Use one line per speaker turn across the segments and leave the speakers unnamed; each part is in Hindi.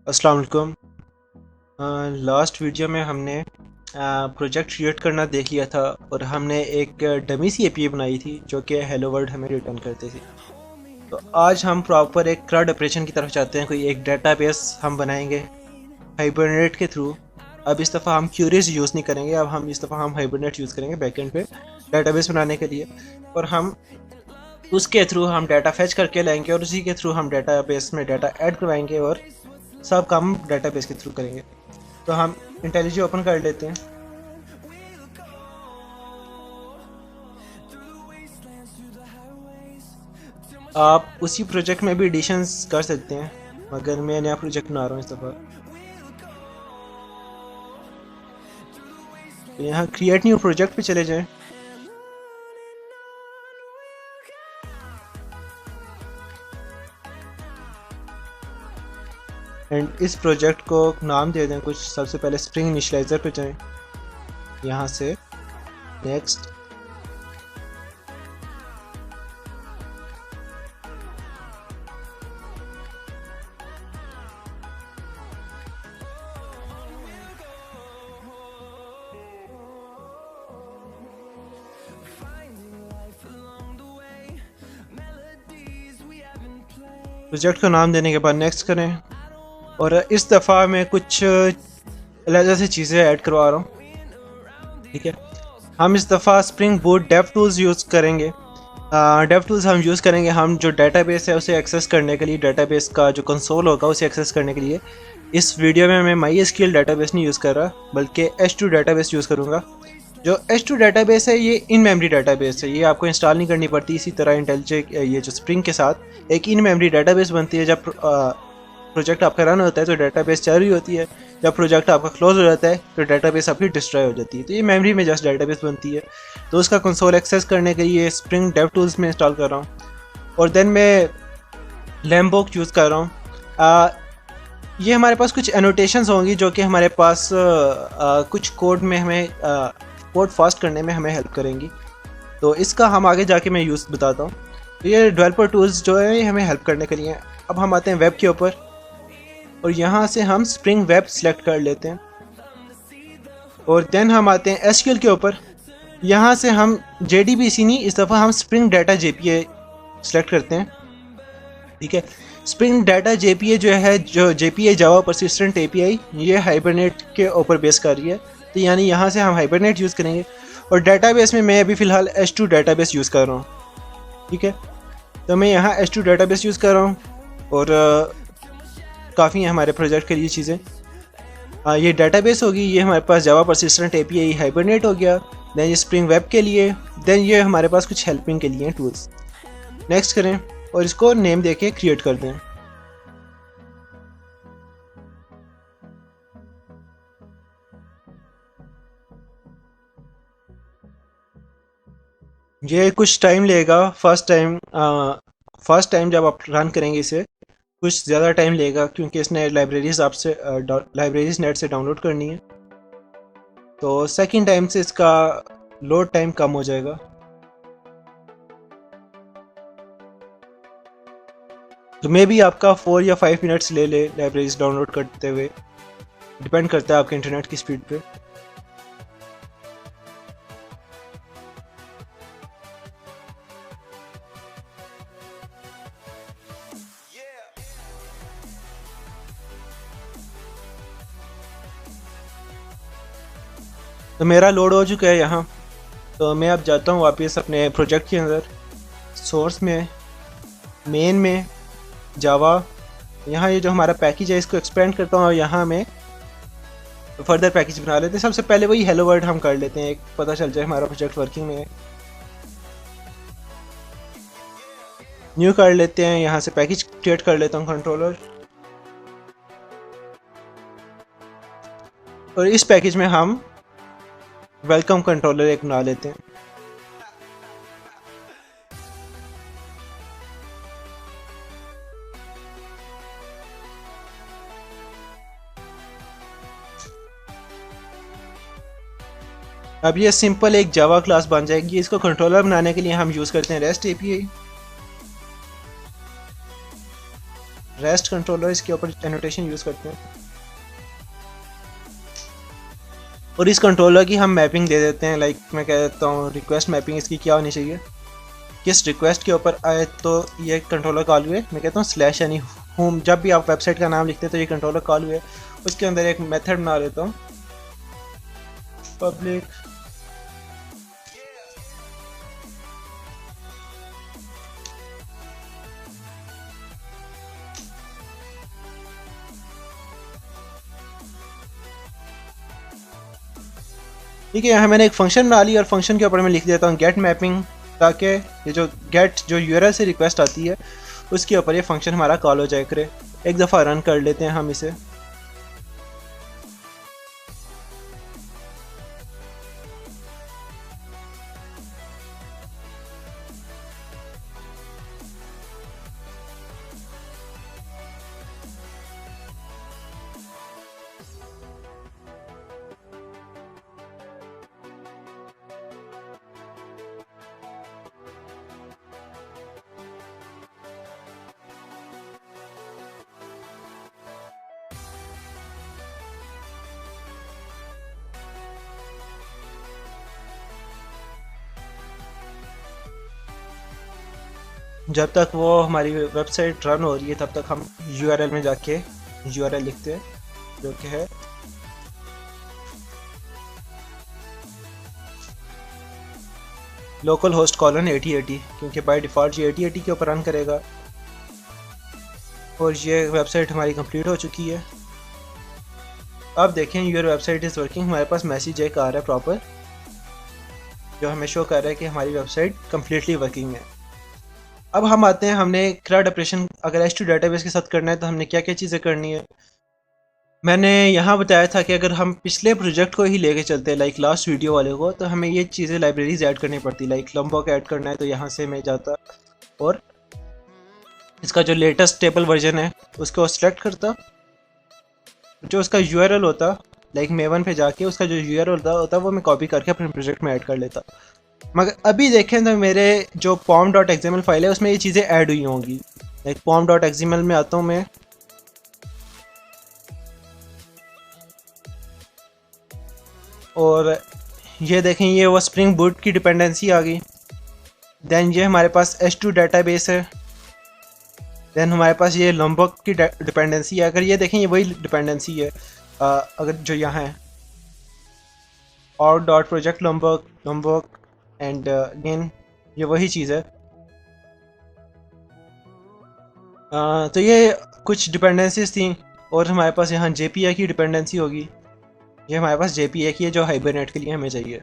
अस्सलाम वालेकुम। लास्ट वीडियो में हमने प्रोजेक्ट क्रिएट करना देख लिया था और हमने एक डमी सी एपीआई बनाई थी जो कि हेलो वर्ल्ड हमें रिटर्न करती थी। तो आज हम प्रॉपर एक CRUD ऑपरेशन की तरफ चाहते हैं, कोई एक डेटाबेस हम बनाएंगे हाइबरनेट के थ्रू। अब इस दफ़ा हम क्यूरीज यूज़ नहीं करेंगे, अब हम इस दफ़ा हम हाइबरनेट यूज़ करेंगे बैकएंड पे डेटाबेस बनाने के लिए। और हम उसके थ्रू हम डाटा फेच करके लाएंगे और उसी के थ्रू हम डेटाबेस में डाटा ऐड करवाएंगे और सब काम डेटाबेस के थ्रू करेंगे। तो हम इंटेलिजी ओपन कर लेते हैं। आप उसी प्रोजेक्ट में भी एडिशंस कर सकते हैं, मगर मैं नया प्रोजेक्ट बना रहा हूँ इस दफ़ा। तो यहाँ क्रिएट न्यू प्रोजेक्ट पे चले जाएं। एंड इस प्रोजेक्ट को नाम दे दें कुछ। सबसे पहले स्प्रिंग इनिशियलाइजर पे जाएं, यहाँ से नेक्स्ट। प्रोजेक्ट का नाम देने के बाद नेक्स्ट करें और इस दफ़ा मैं कुछ अलग से चीज़ें ऐड करवा रहा हूँ। ठीक है, हम इस दफ़ा spring boot dev tools use करेंगे। डेव टूल्स हम यूज़ करेंगे हम जो डेटाबेस है उसे एक्सेस करने के लिए, डेटाबेस का जो कंसोल होगा उसे एक्सेस करने के लिए। इस वीडियो में मैं MySQL डेटाबेस नहीं यूज़ कर रहा, बल्कि H2 डेटाबेस यूज़ करूँगा। जो H2 डेटाबेस है ये इन मेमोरी डेटाबेस है, ये आपको इंस्टॉल नहीं करनी पड़ती। इसी तरह इंटेलिजे ये जो स्प्रिंग के साथ एक इन मेमोरी डेटाबेस बनती है। जब प्रोजेक्ट आपका रन होता है तो डेटाबेस चल रही होती है, जब प्रोजेक्ट आपका क्लोज हो जाता है तो डेटाबेस आपकी डिस्ट्रॉय हो जाती है। तो ये मेमोरी में जस्ट डेटाबेस बनती है। तो उसका कंसोल एक्सेस करने के लिए स्प्रिंग डेव टूल्स में इंस्टॉल कर रहा हूँ और देन मैं लैम्बोक यूज़ कर रहा हूँ। ये हमारे पास कुछ एनोटेशंस होंगी जो कि हमारे पास कुछ कोड में हमें कोड फास्ट करने में हमें हेल्प करेंगी। तो इसका हम आगे जाके मैं यूज़ बताता हूँ। तो ये डेवलपर टूल्स जो है ये हमें हेल्प करने के लिए हैं। अब हम आते हैं वेब के ऊपर और यहाँ से हम स्प्रिंग वेब सिलेक्ट कर लेते हैं और देन हम आते हैं SQL के ऊपर। यहाँ से हम JDBC नहीं, इस दफ़ा हम स्प्रिंग डाटा JPA सिलेक्ट करते हैं। ठीक है, स्प्रिंग डाटा JPA जो है, जो JPA जावा परसिस्टेंट API, ये हाइबरनेट के ऊपर बेस कर रही है। तो यानी यहाँ से हम हाइबरनेट यूज़ करेंगे और डेटाबेस में मैं अभी फ़िलहाल H2 डेटाबेस यूज़ कर रहा हूँ। ठीक है, तो मैं यहाँ H2 डेटाबेस यूज़ कर रहा हूँ और काफ़ी हैं हमारे प्रोजेक्ट के लिए चीज़ें। ये डेटाबेस होगी, ये हमारे पास जावा परसिस्टेंट API हाइबरनेट हो गया। देन ये स्प्रिंग वेब के लिए, देन ये हमारे पास कुछ हेल्पिंग के लिए टूल्स। नेक्स्ट करें और इसको नेम दे के क्रिएट कर दें। ये कुछ टाइम लेगा। फर्स्ट टाइम जब आप रन करेंगे इसे कुछ ज़्यादा टाइम लेगा, क्योंकि इसने लाइब्रेरीज आपसे लाइब्रेरीज नेट से डाउनलोड करनी है। तो सेकंड टाइम से इसका लोड टाइम कम हो जाएगा। तो मे भी आपका 4 या 5 मिनट्स ले ले लाइब्रेरीज डाउनलोड करते हुए, डिपेंड करता है आपके इंटरनेट की स्पीड पे। तो मेरा लोड हो चुका है यहाँ। तो मैं अब जाता हूँ वापस अपने प्रोजेक्ट के अंदर, सोर्स में, मेन में, जावा। यहाँ ये जो हमारा पैकेज है इसको एक्सपेंड करता हूँ और यहाँ मैं फर्दर पैकेज बना लेते हैं। सबसे पहले वही हेलो वर्ल्ड हम कर लेते हैं, एक पता चल जाए हमारा प्रोजेक्ट वर्किंग में है। न्यू कर लेते हैं, यहाँ से पैकेज क्रिएट कर लेता हूँ कंट्रोलर, और इस पैकेज में हम वेलकम कंट्रोलर एक बना लेते हैं। अब ये सिंपल एक जावा क्लास बन जाएगी। इसको कंट्रोलर बनाने के लिए हम यूज़ करते हैं REST API। रेस्ट कंट्रोलर, इसके ऊपर एनोटेशन यूज़ करते हैं और इस कंट्रोलर की हम मैपिंग दे देते हैं। लाइक मैं कह देता हूँ रिक्वेस्ट मैपिंग इसकी क्या होनी चाहिए, किस रिक्वेस्ट के ऊपर आए तो ये कंट्रोलर कॉल हुए। मैं कहता हूँ स्लैश यानी होम, जब भी आप वेबसाइट का नाम लिखते हैं तो ये कंट्रोलर कॉल हुए। उसके अंदर एक मेथड बना लेता हूँ पब्लिक ठीक है। यहाँ मैंने एक फंक्शन बना ली और फंक्शन के ऊपर मैं लिख देता हूँ गेट मैपिंग, ताकि ये जो गेट जो यूआरएल से रिक्वेस्ट आती है उसके ऊपर ये फंक्शन हमारा कॉल हो जाए करे। एक दफ़ा रन कर लेते हैं हम इसे। जब तक वो हमारी वेबसाइट रन हो रही है तब तक हम यूआरएल में जाके यूआरएल लिखते हैं जो कि है लोकल होस्ट कॉलन 8080, क्योंकि बाय डिफ़ॉल्ट ये 8080 के ऊपर रन करेगा। और ये वेबसाइट हमारी कंप्लीट हो चुकी है। अब देखें योर वेबसाइट इज़ वर्किंग, हमारे पास मैसेज एक आ रहा है प्रॉपर जो हमें शो कर रहा है कि हमारी वेबसाइट कम्प्लीटली वर्किंग है। अब हम आते हैं, हमने CRUD ऑपरेशन अगर H2 डेटाबेस के साथ करना है तो हमने क्या क्या चीज़ें करनी है। मैंने यहाँ बताया था कि अगर हम पिछले प्रोजेक्ट को ही लेके चलते हैं लाइक लास्ट वीडियो वाले को, तो हमें ये चीज़ें लाइब्रेरीज ऐड करनी पड़ती। लाइक लंबॉक ऐड करना है तो यहाँ से मैं जाता और इसका जो लेटेस्ट टेबल वर्जन है उसको सेलेक्ट करता, जो उसका यूआरएल होता लाइक मेवन पे जाके उसका जो यूआरएल होता वो मैं कॉपी करके अपने प्रोजेक्ट में ऐड कर लेता। मगर अभी देखें तो मेरे जो pom.xml फाइल है उसमें ये चीज़ें ऐड हुई होंगी। लाइक pom.xml में आता हूँ मैं, और ये देखें ये वो स्प्रिंग बूट की डिपेंडेंसी आ गई। देन ये हमारे पास H2 डेटाबेस है। देन हमारे पास ये लंबॉक की डिपेंडेंसी है। अगर ये देखें ये वही डिपेंडेंसी है अगर जो यहाँ है और डॉट प्रोजेक्ट लंबॉक एंड अगेन ये वही चीज़ है। तो ये कुछ डिपेंडेंसीज थी और हमारे पास यहाँ JPA की डिपेंडेंसी होगी। ये हमारे पास JPA की है जो हाइबरनेट के लिए हमें चाहिए।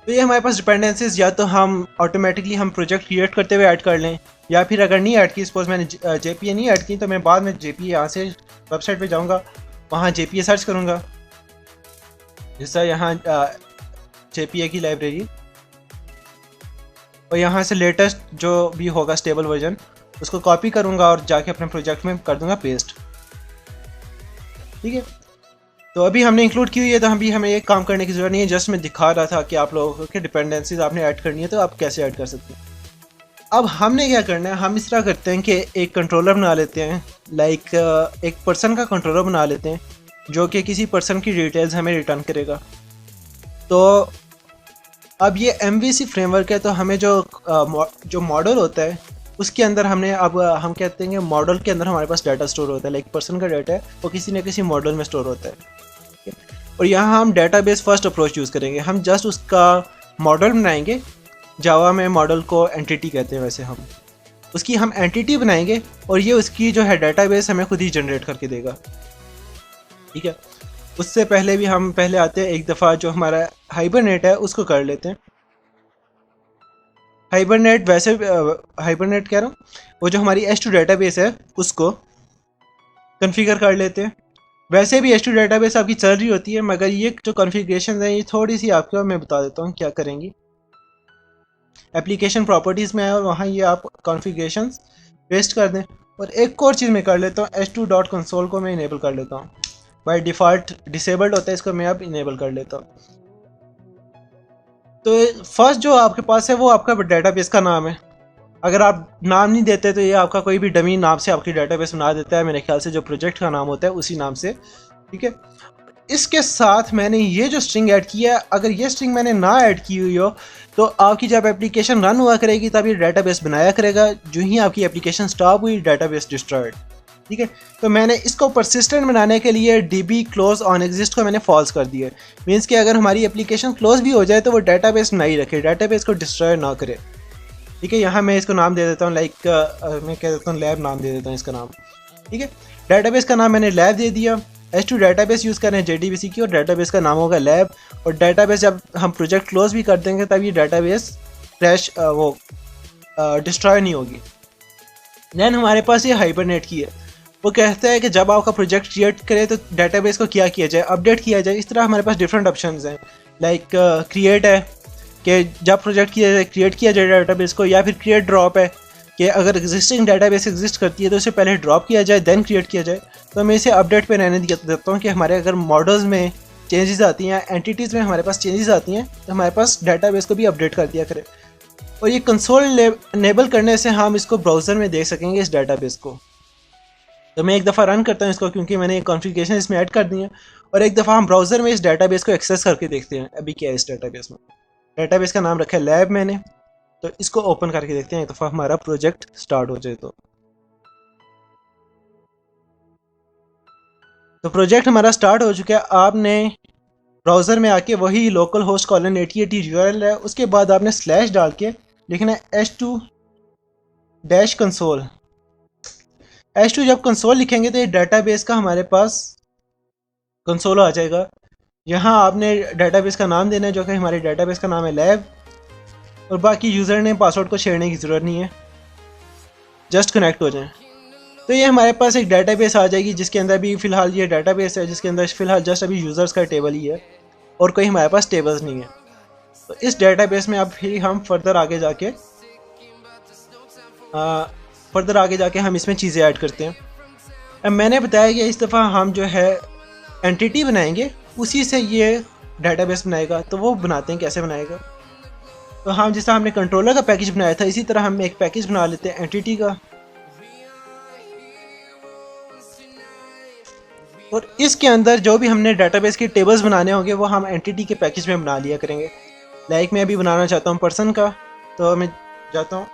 तो ये हमारे पास डिपेंडेंसीज या तो हम ऑटोमेटिकली हम प्रोजेक्ट क्रिएट करते हुए ऐड कर लें, या फिर अगर नहीं ऐड की, सपोज मैंने JPA नहीं ऐड की तो मैं बाद में JPA यहाँ से वेबसाइट पे जाऊँगा, वहाँ JPA सर्च करूँगा, जैसा यहाँ JPA की लाइब्रेरी, और यहाँ से लेटेस्ट जो भी होगा स्टेबल वर्जन उसको कॉपी करूँगा और जाके अपने प्रोजेक्ट में कर दूँगा पेस्ट। ठीक है, तो अभी हमने इंक्लूड की हुई है तो अभी हमें एक काम करने की ज़रूरत नहीं है। जस्ट मैं दिखा रहा था कि आप लोगों के डिपेंडेंसीज आपने ऐड करनी है तो आप कैसे ऐड कर सकते हैं। अब हमने क्या करना है, हम इस तरह करते हैं कि एक कंट्रोलर बना लेते हैं, लाइक एक पर्सन का कंट्रोलर बना लेते हैं जो कि किसी पर्सन की डिटेल्स हमें रिटर्न करेगा। तो अब ये MVC फ्रेमवर्क है, तो हमें जो मॉडल होता है उसके अंदर हमने अब हम कहते हैं कि मॉडल के अंदर हमारे पास डाटा स्टोर होता है। लाइक पर्सन का डाटा है वो किसी न किसी मॉडल में स्टोर होता है। और यहाँ हम डेटाबेस फर्स्ट अप्रोच यूज़ करेंगे। हम जस्ट उसका मॉडल बनाएंगे, जावा में मॉडल को एंटिटी कहते हैं, वैसे हम उसकी हम एंटिटी बनाएंगे और ये उसकी जो है डेटाबेस हमें खुद ही जनरेट करके देगा। ठीक है, उससे पहले भी हम पहले आते हैं एक दफ़ा जो हमारा हाइबरनेट है उसको कर लेते हैं। हाइबरनेट वैसे हाइबरनेट कह रहा हूँ, वो जो हमारी H2 डेटाबेस है उसको कॉन्फ़िगर कर लेते हैं। वैसे भी H2 डेटाबेस आपकी चल रही होती है, मगर ये जो कॉन्फ़िगरेशन है ये थोड़ी सी आपको मैं बता देता हूँ क्या करेंगी। एप्लीकेशन प्रॉपर्टीज़ में है और वहाँ ये आप कॉन्फ़िगरेशन पेस्ट कर दें। और एक और चीज़ मैं कर लेता हूँ, H2.console को मैं इनेबल कर लेता हूँ। बाय डिफ़ॉल्ट डिसेबल्ड होता है, इसको मैं अब इनेबल कर लेता हूँ। तो फर्स्ट जो आपके पास है वो आपका डेटाबेस का नाम है। अगर आप नाम नहीं देते तो ये आपका कोई भी डमी नाम से आपकी डेटाबेस बना देता है, मेरे ख्याल से जो प्रोजेक्ट का नाम होता है उसी नाम से, ठीक है। इसके साथ मैंने ये जो स्ट्रिंग ऐड किया है, अगर ये स्ट्रिंग मैंने ना ऐड की हुई हो तो आपकी जब एप्लीकेशन रन हुआ करेगी तब ये डेटाबेस बनाया करेगा, जो ही आपकी एप्लीकेशन स्टॉप हुई डेटाबेस डिस्ट्रॉयड, ठीक है। तो मैंने इसको परसिस्टेंट बनाने के लिए db क्लोज ऑन एग्जिस्ट को मैंने फॉल्स कर दिया, मीन्स कि अगर हमारी एप्लीकेशन क्लोज भी हो जाए तो वो डेटाबेस बनाई रखे, डेटाबेस को डिस्ट्रॉय ना करे, ठीक है। यहाँ मैं इसको नाम दे देता हूँ, लाइक मैं कह देता हूँ लैब नाम दे देता हूँ इसका नाम, ठीक है। डेटाबेस का नाम मैंने लैब दे दिया। H2 डेटाबेस यूज़ कर रहे हैं JDBC की, और डेटाबेस का नाम होगा लैब, और डेटाबेस जब हम प्रोजेक्ट क्लोज भी कर देंगे तब ये डेटाबेस क्रैश वो डिस्ट्रॉय नहीं होगी। देन हमारे पास ये हाइबरनेट की है, वो कहता है कि जब आपका प्रोजेक्ट क्रिएट करे तो डेटाबेस को क्या किया जाए, अपडेट किया जाए। इस तरह हमारे पास डिफरेंट ऑप्शंस हैं, लाइक क्रिएट है कि जब प्रोजेक्ट किया जाए क्रिएट किया जाए डेटाबेस को, या फिर क्रिएट ड्रॉप है कि अगर एग्जिस्टिंग डेटाबेस एग्जिस्ट करती है तो उसे पहले ड्रॉप किया जाए देन क्रिएट किया जाए। तो मैं इसे अपडेट पे रहने देता हूँ कि हमारे अगर मॉडल्स में चेंजेस आती हैं, एंटिटीज़ में हमारे पास चेंजेस आती हैं, तो हमारे पास डेटाबेस को भी अपडेट कर दिया करें। और ये कंसोल इनेबल करने से हम इसको ब्राउज़र में देख सकेंगे इस डेटाबेस को। तो मैं एक दफ़ा रन करता हूँ इसको, क्योंकि मैंने कॉन्फ़िगरेशन इसमें ऐड कर दी है, और एक दफ़ा हम ब्राउज़र में इस डेटाबेस को एक्सेस करके देखते हैं अभी क्या है इस डेटाबेस में। डेटाबेस का नाम रखा है लैब मैंने, तो इसको ओपन करके देखते हैं एक दफ़ा हमारा प्रोजेक्ट स्टार्ट हो जाए तो प्रोजेक्ट हमारा स्टार्ट हो चुका है। आपने ब्राउज़र में आके वही लोकल होस्ट कॉलन 8080 यूआरएल है, उसके बाद आपने स्लैश डाल के लिखना है h2 डैश कंसोल। h2 जब कंसोल लिखेंगे तो ये डेटाबेस का हमारे पास कंसोल आ जाएगा। यहाँ आपने डेटाबेस का नाम देना है, जो कि हमारे डेटाबेस का नाम है लैब, और बाकी यूज़र ने पासवर्ड को छेड़ने की ज़रूरत नहीं है, जस्ट कनेक्ट हो जाए। तो ये हमारे पास एक डेटाबेस आ जाएगी जिसके अंदर भी फ़िलहाल ये डेटाबेस है, जिसके अंदर फ़िलहाल जस्ट अभी यूज़र्स का टेबल ही है और कोई हमारे पास टेबल्स नहीं है। तो इस डेटाबेस में अब फिर हम फर्दर आगे जाके हम इसमें चीज़ें ऐड करते हैं। अब मैंने बताया कि इस दफ़ा हम जो है एंटिटी बनाएंगे, उसी से ये डेटाबेस बनाएगा। तो वो बनाते हैं, कैसे बनाएगा। तो हम जैसा हमने कंट्रोलर का पैकेज बनाया था, इसी तरह हम एक पैकेज बना लेते हैं एंटिटी का, और इसके अंदर जो भी हमने डेटाबेस के टेबल्स बनाने होंगे वो हम एंटिटी के पैकेज में बना लिया करेंगे। लाइक मैं अभी बनाना चाहता हूँ पर्सन का, तो मैं जाता हूँ,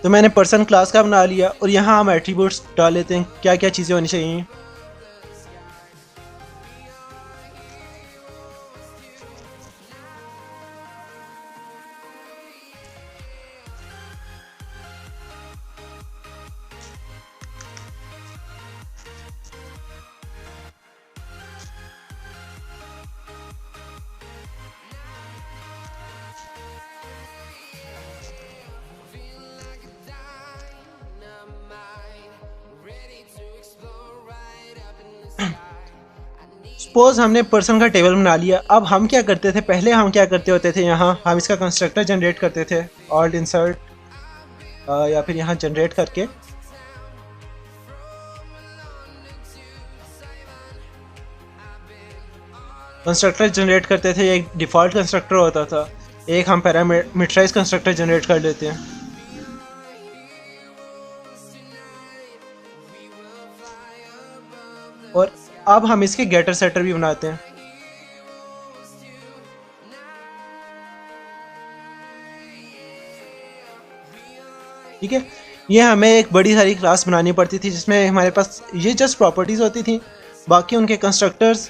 तो मैंने पर्सन क्लास का बना लिया, और यहाँ हम एट्रीब्यूट्स डाल लेते हैं क्या क्या चीज़ें होनी चाहिए। सपोज हमने पर्सन का टेबल बना लिया। अब हम क्या करते थे, पहले हम क्या करते होते थे, यहाँ हम इसका कंस्ट्रक्टर जनरेट करते थे, ऑल्ट इंसर्ट या फिर यहाँ जनरेट करके कंस्ट्रक्टर जनरेट करते थे। एक डिफ़ॉल्ट कंस्ट्रक्टर होता था, एक हम पैरामीटराइज कंस्ट्रक्टर जनरेट कर लेते हैं। और अब हम इसके गेटर सेटर भी बनाते हैं। ठीक है, ये हमें एक बड़ी सारी क्लास बनानी पड़ती थी जिसमें हमारे पास ये जस्ट प्रॉपर्टीज़ होती थी, बाकी उनके कंस्ट्रक्टर्स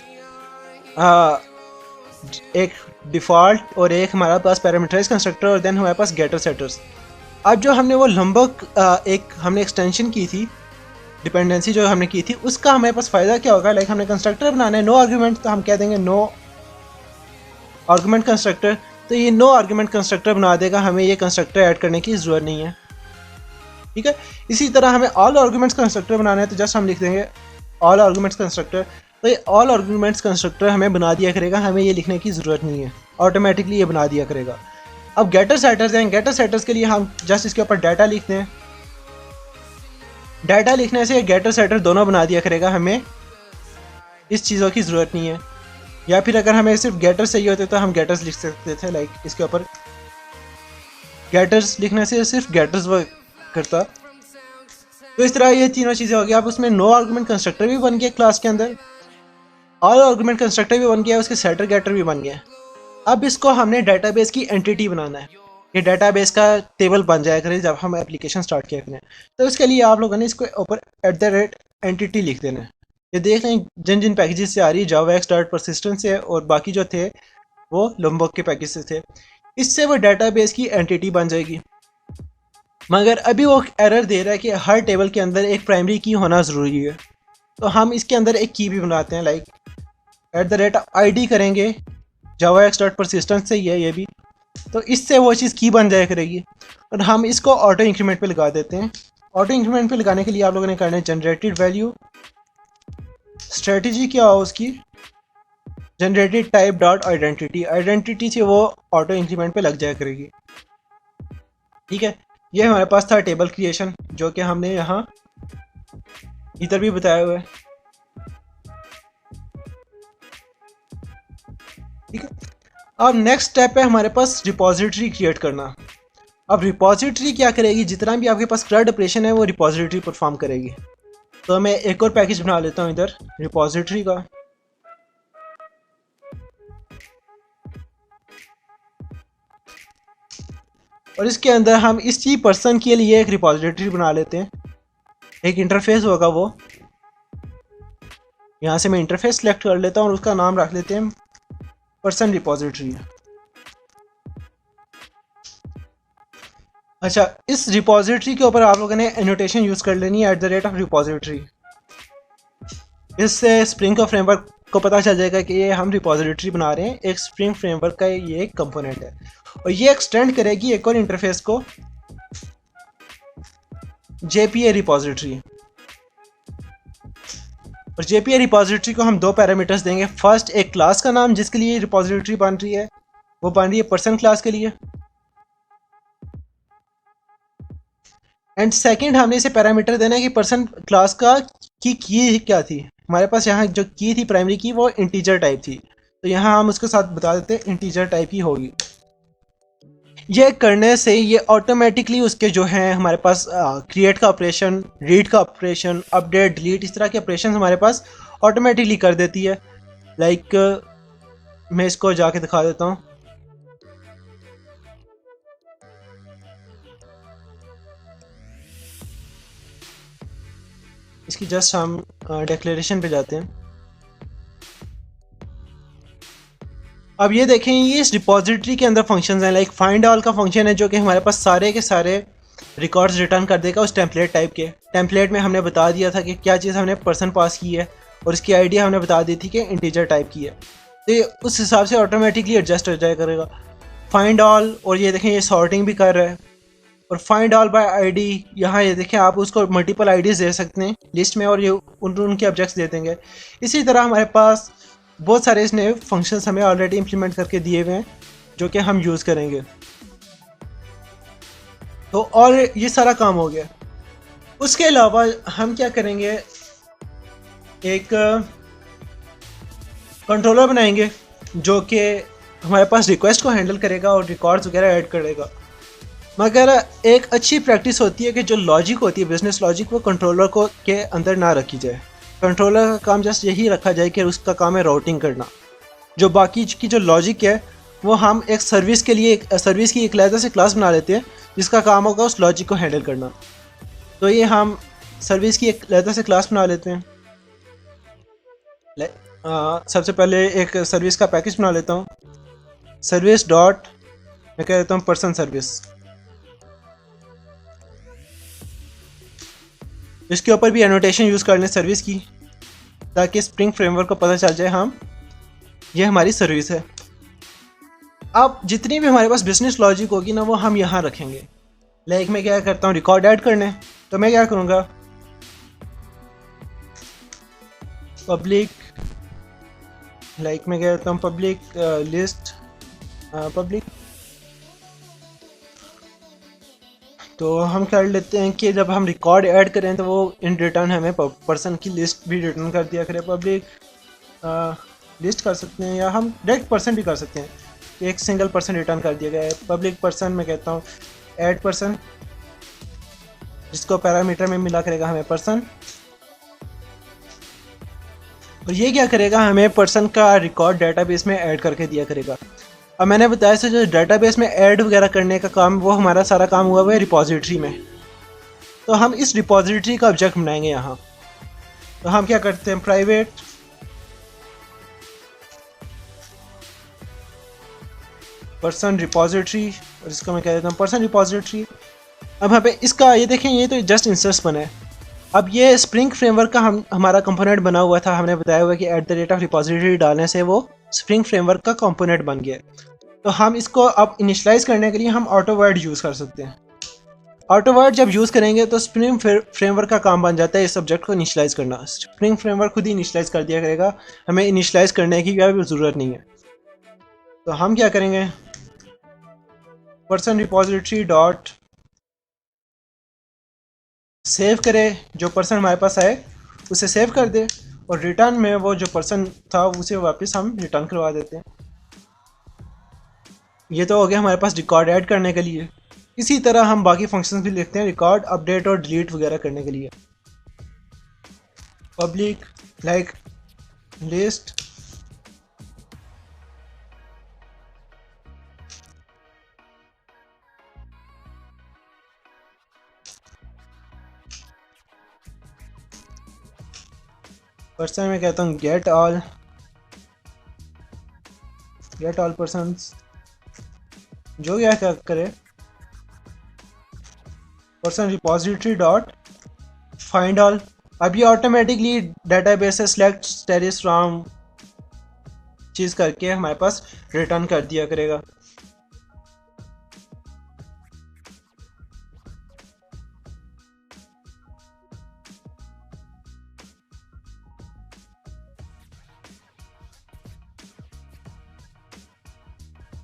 एक डिफ़ॉल्ट और एक हमारे पास पैरामीटराइज कंस्ट्रक्टर, और देन हमारे पास गेटर सेटर्स। अब जो हमने वो लंबक एक हमने एक्सटेंशन की थी, डिपेंडेंसी जो हमने की थी, उसका हमारे पास फ़ायदा क्या होगा। लाइक हमने कंस्ट्रक्टर बनाना है नो आर्गूमेंट, तो हम कह देंगे नो आर्गूमेंट कंस्ट्रक्टर, तो ये नो आर्गूमेंट कंस्ट्रक्टर बना देगा, हमें ये कंस्ट्रक्टर ऐड करने की ज़रूरत नहीं है। ठीक है, इसी तरह हमें ऑल आर्गूमेंट्स कंस्ट्रक्टर बनाना है, तो जस्ट हम लिख देंगे ऑल आर्गूमेंट्स कंस्ट्रक्टर। तो ये ऑल आर्गूमेंट्स कंस्ट्रक्टर हमें बना दिया करेगा, हमें ये लिखने की ज़रूरत नहीं है, ऑटोमेटिकली ये बना दिया करेगा। अब गेटर सेटर्स हैं, गेटर सेटर्स के लिए हम जस्ट इसके ऊपर डाटा लिखते हैं। डाटा लिखने से गेटर सेटर दोनों बना दिया करेगा, हमें इस चीज़ों की ज़रूरत नहीं है। या फिर अगर हमें सिर्फ गेटर चाहिए होते तो हम गेटर्स लिख सकते थे, लाइक इसके ऊपर गेटर्स लिखने से सिर्फ गेटर्स वर्क करता। तो इस तरह ये तीनों चीज़ें हो गई। अब उसमें नो आर्गुमेंट कंस्ट्रक्टर भी बन गया क्लास के अंदर, ऑल आर्गुमेंट कंस्ट्रक्टर भी बन गया, उसके सेटर गेटर भी बन गया। अब इसको हमने डेटाबेस की एंटिटी बनाना है, ये डेटाबेस का टेबल बन जाया करे जब हम एप्लीकेशन स्टार्ट किया करें। तो उसके लिए आप लोगों ने इसको ऊपर @entity लिख देना है। ये देख लें जिन जिन पैकेजेस से आ रही है javax डॉट persistent से, और बाकी जो थे वो लंबक के पैकेज से थे। इससे वो डेटाबेस की एंटिटी बन जाएगी। मगर अभी वो एरर दे रहा है कि हर टेबल के अंदर एक प्राइमरी की होना ज़रूरी है। तो हम इसके अंदर एक की भी बनाते हैं, लाइक @id करेंगे, javax डॉट persistent से ही है ये भी। तो इससे वो चीज़ की बन जाया करेगी, और हम इसको ऑटो इंक्रीमेंट पे लगा देते हैं। ऑटो इंक्रीमेंट पे लगाने के लिए आप लोगों ने करना है जनरेटेड वैल्यू, स्ट्रेटजी क्या हो उसकी, generated type dot identity, identity से वो ऑटो इंक्रीमेंट पे लग जाया करेगी। ठीक है, ये हमारे पास था टेबल क्रिएशन, जो कि हमने यहाँ इधर भी बताया हुआ है। ठीक है, अब नेक्स्ट स्टेप है हमारे पास रिपोजिटरी क्रिएट करना। अब रिपोजिटरी क्या करेगी, जितना भी आपके पास CRUD ऑपरेशन है वो रिपोजिटरी परफॉर्म करेगी। तो मैं एक और पैकेज बना लेता हूँ इधर रिपोजिटरी का। और इसके अंदर हम इसी पर्सन के लिए एक रिपोजिटरी बना लेते हैं, एक इंटरफेस होगा वो। यहाँ से मैं इंटरफेस सेलेक्ट कर लेता हूँ और उसका नाम रख लेते हैं पर्सन रिपोजिटरी। अच्छा, इस रिपोजिटरी के ऊपर आप लोगों ने एनोटेशन यूज़ कर लेनी है @repository। इससे स्प्रिंग का फ्रेमवर्क को पता चल जाएगा कि ये हम रिपोजिटरी बना रहे हैं, एक स्प्रिंग फ्रेमवर्क का ये एक कंपोनेंट है। और ये एक्सटेंड करेगी एक और इंटरफेस को, JPA रिपोजिटरी। और JPA रिपोजिटरी को हम दो पैरामीटर्स देंगे। फर्स्ट, एक क्लास का नाम जिसके लिए रिपोजिटरी बन रही है, वो बन रही है पर्सन क्लास के लिए। एंड सेकंड, हमने इसे पैरामीटर देना है कि पर्सन क्लास का की क्या थी। हमारे पास यहाँ जो की थी प्राइमरी की, वो इंटीजर टाइप थी, तो यहाँ हम उसके साथ बता देते हैं इंटीजर टाइप ही होगी। ये करने से ये ऑटोमेटिकली उसके जो हैं हमारे पास क्रिएट का ऑपरेशन, रीड का ऑपरेशन, अपडेट, डिलीट, इस तरह के ऑपरेशन हमारे पास ऑटोमेटिकली कर देती है। लाइक मैं इसको जाके दिखा देता हूँ। इसकी जस्ट हम डिक्लेरेशन पे जाते हैं। अब ये देखें, ये इस रिपोजिटरी के अंदर फंक्शंस हैं। लाइक फाइंड ऑल का फंक्शन है जो कि हमारे पास सारे के सारे रिकॉर्ड्स रिटर्न कर देगा उस टेम्पलेट टाइप के। टेम्पलेट में हमने बता दिया था कि क्या चीज़ हमने पर्सन पास की है, और इसकी आईडी हमने बता दी थी कि इंटीजर टाइप की है। तो ये उस हिसाब से ऑटोमेटिकली एडजस्ट हो जाया करेगा फाइंड ऑल। और ये देखें, ये सॉर्टिंग भी कर रहा है। और फाइंड ऑल बाय आईडी, यहाँ ये देखें आप उसको मल्टीपल आईडीज़ दे सकते हैं लिस्ट में, और ये उनके ऑब्जेक्ट्स दे देंगे। इसी तरह हमारे पास बहुत सारे इसने फंक्शंस हमें ऑलरेडी इंप्लीमेंट करके दिए हुए हैं जो कि हम यूज़ करेंगे। तो और ये सारा काम हो गया। उसके अलावा हम क्या करेंगे, एक कंट्रोलर बनाएंगे जो कि हमारे पास रिक्वेस्ट को हैंडल करेगा और रिकॉर्ड्स वगैरह ऐड करेगा। मगर एक अच्छी प्रैक्टिस होती है कि जो लॉजिक होती है, बिजनेस लॉजिक, वो कंट्रोलर को के अंदर ना रखी जाए। कंट्रोलर का काम जस्ट यही रखा जाए कि उसका काम है राउटिंग करना। जो बाकी की जो लॉजिक है वो हम एक सर्विस के लिए सर्विस की एक अलग से क्लास बना लेते हैं जिसका काम होगा उस लॉजिक को हैंडल करना। तो ये हम सर्विस की एक अलग से क्लास बना लेते हैं। सबसे पहले एक सर्विस का पैकेज बना लेता हूँ, सर्विस डॉट, मैं कह देता हूँ पर्सन सर्विस। इसके ऊपर भी एनोटेशन यूज़ कर लें सर्विस की, ताकि स्प्रिंग फ्रेमवर्क को पता चल जाए हम ये हमारी सर्विस है। अब जितनी भी हमारे पास बिजनेस लॉजिक होगी ना, वो हम यहाँ रखेंगे। लाइक मैं क्या करता हूँ, रिकॉर्ड ऐड करने, तो मैं क्या करूँगा, पब्लिक, लाइक मैं क्या करता हूँ पब्लिक लिस्ट पब्लिक। तो हम कर लेते हैं कि जब हम रिकॉर्ड ऐड करें तो वो इन रिटर्न हमें पर्सन की लिस्ट भी रिटर्न कर दिया करें। पब्लिक लिस्ट कर सकते हैं, या हम डायरेक्ट पर्सन भी कर सकते हैं, एक सिंगल पर्सन रिटर्न कर दिया गया है। पब्लिक पर्सन मैं कहता हूँ ऐड पर्सन, जिसको पैरामीटर में मिला करेगा हमें पर्सन, और ये क्या करेगा, हमें पर्सन का रिकॉर्ड डेटाबेस में ऐड करके दिया करेगा। अब मैंने बताया था जो डेटाबेस में ऐड वगैरह करने का काम, वो हमारा सारा काम हुआ है रिपोजिटरी में। तो हम इस रिपोजिटरी का ऑब्जेक्ट बनाएंगे यहाँ। तो हम क्या करते हैं, प्राइवेट पर्सन रिपोजिटरी, और इसको मैं कह देता हूँ पर्सन रिपोजिटरी। अब यहाँ पे इसका ये देखें, ये तो जस्ट इंस्टेंस बना है। अब ये स्प्रिंग फ्रेमवर्क का हमारा कंपोनेंट बना हुआ था, हमने बताया हुआ कि at the rate of repository डालने से वो स्प्रिंग फ्रेमवर्क का कंपोनेंट बन गया। तो हम इसको अब इनिशियलाइज करने के लिए हम ऑटोवर्ड यूज़ कर सकते हैं। ऑटोवर्ड जब यूज़ करेंगे तो स्प्रिंग फ्रेमवर्क का काम बन जाता है इस सब्जेक्ट को इनिशियलाइज करना। स्प्रिंग फ्रेमवर्क खुद ही इनिशियलाइज कर दिया करेगा, हमें इनिशियलाइज करने की भी ज़रूरत नहीं है। तो हम क्या करेंगे, पर्सन रिपोजिटरी डॉट सेव करे, जो पर्सन हमारे पास आए उसे सेव कर दे, और रिटर्न में वो जो पर्सन था उसे वापस हम रिटर्न करवा देते हैं। ये तो हो गया हमारे पास रिकॉर्ड ऐड करने के लिए। इसी तरह हम बाकी फंक्शंस भी लिखते हैं रिकॉर्ड अपडेट और डिलीट वगैरह करने के लिए। पब्लिक लाइक लिस्ट, पर्सन में कहता हूँ गेट ऑल पर्सन्स, जो क्या करे, person repository dot find all. अब ये ऑटोमेटिकली डेटाबेस से सिलेक्ट स्टेटस फ्रॉम चीज़ करके हमारे पास रिटर्न कर दिया करेगा।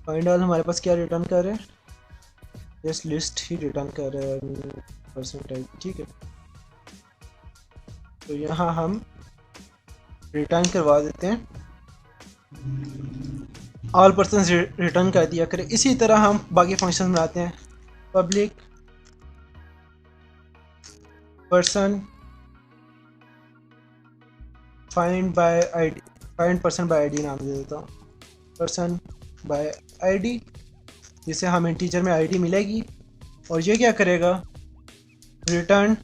फाइंड ऑल हमारे पास क्या रिटर्न कर रहे हैं, जस्ट लिस्ट ही रिटर्न कर रहे हैं पर्सन टाइप, ठीक है। तो यहाँ हम रिटर्न करवा देते हैं, ऑल पर्सन रिटर्न कर दिया करें। इसी तरह हम बाकी फंक्शन बनाते हैं, public person find by ID, find person by ID नाम दे देता हूँ, पर्सन बाय आईडी, जिसे हम इंटीजर में आईडी मिलेगी। और ये क्या करेगा, return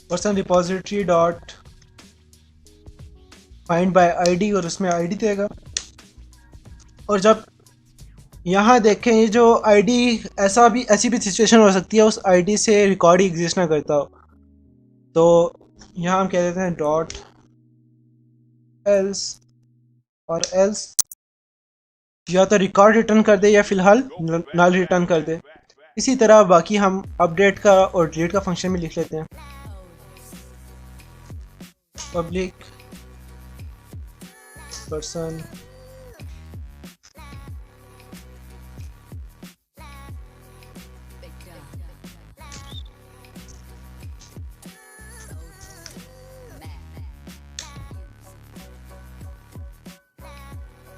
person repository dot find by ID, और उसमें आईडी देगा। और जब यहाँ देखें, ये जो आईडी ऐसी भी सिचुएशन हो सकती है उस आईडी से रिकॉर्ड ही एग्जिस्ट ना करता हो, तो यहाँ हम कह देते हैं डॉट एल्स, और एल्स या तो रिकॉर्ड रिटर्न कर दे या फिलहाल नल रिटर्न कर दे। इसी तरह बाकी हम अपडेट का और डिलीट का फंक्शन भी लिख लेते हैं, पब्लिक पर्सन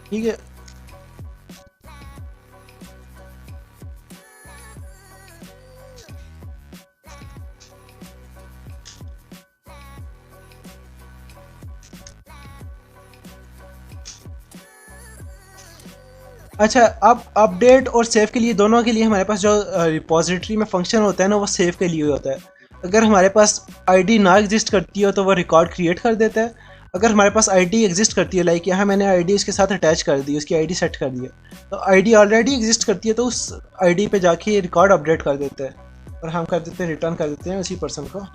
ठीक है। अच्छा, अब अपडेट और सेव के लिए, दोनों के लिए हमारे पास जो रिपोजिटरी में फंक्शन होता है ना, वो सेव के लिए होता है। अगर हमारे पास आईडी ना एग्जिस्ट करती हो तो वो रिकॉर्ड क्रिएट कर देता है। अगर हमारे पास आईडी एग्जिस्ट करती है, लाइक यहाँ मैंने आईडी उसके साथ अटैच कर दी, उसकी आईडी सेट कर दिया, तो आईडी ऑलरेडी एग्जिस्ट करती है तो उस आईडी पे जाके रिकॉर्ड अपडेट कर देते हैं, और हम कर देते हैं रिटर्न कर देते हैं उसी पर्सन को।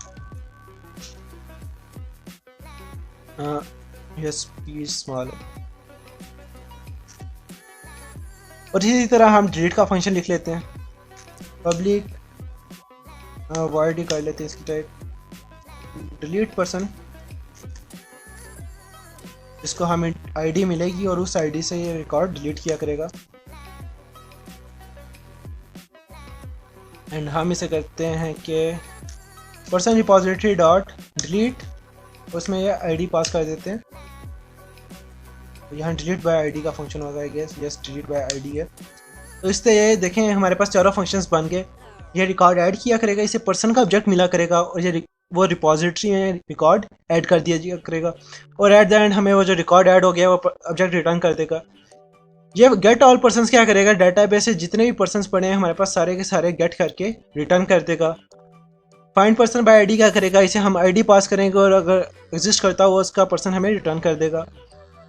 Yes please small. और इसी तरह हम डिलीट का फंक्शन लिख लेते हैं, पब्लिक वॉइड ही कर लेते हैं इसकी टाइप, डिलीट पर्सन, जिसको हमें आईडी मिलेगी और उस आईडी से ये रिकॉर्ड डिलीट किया करेगा। एंड हम इसे करते हैं कि पर्सन रिपोजिटरी डॉट डिलीट, उसमें ये आईडी पास कर देते हैं। तो यहाँ डिलीट बाय आईडी का फंक्शन होगा, I guess, yes delete by ID है। तो इससे ये देखें हमारे पास चारों फंक्शंस बन गए। ये रिकॉर्ड ऐड किया करेगा, इसे पर्सन का ऑब्जेक्ट मिला करेगा और ये वो रिपॉजिटरी में रिकॉर्ड ऐड कर दिया करेगा और एट द एंड हमें वो जो रिकॉर्ड ऐड हो गया वो ऑब्जेक्ट रिटर्न कर देगा। ये गेट ऑल पर्सन्स क्या करेगा, डेटाबेस से जितने भी पर्सन्स पड़े हैं हमारे पास सारे के सारे गेट करके रिटर्न कर देगा। फाइंड पर्सन बाय आईडी क्या करेगा, इसे हम आईडी पास करेंगे और अगर एग्जिस्ट करता हुआ उसका पर्सन हमें रिटर्न कर देगा।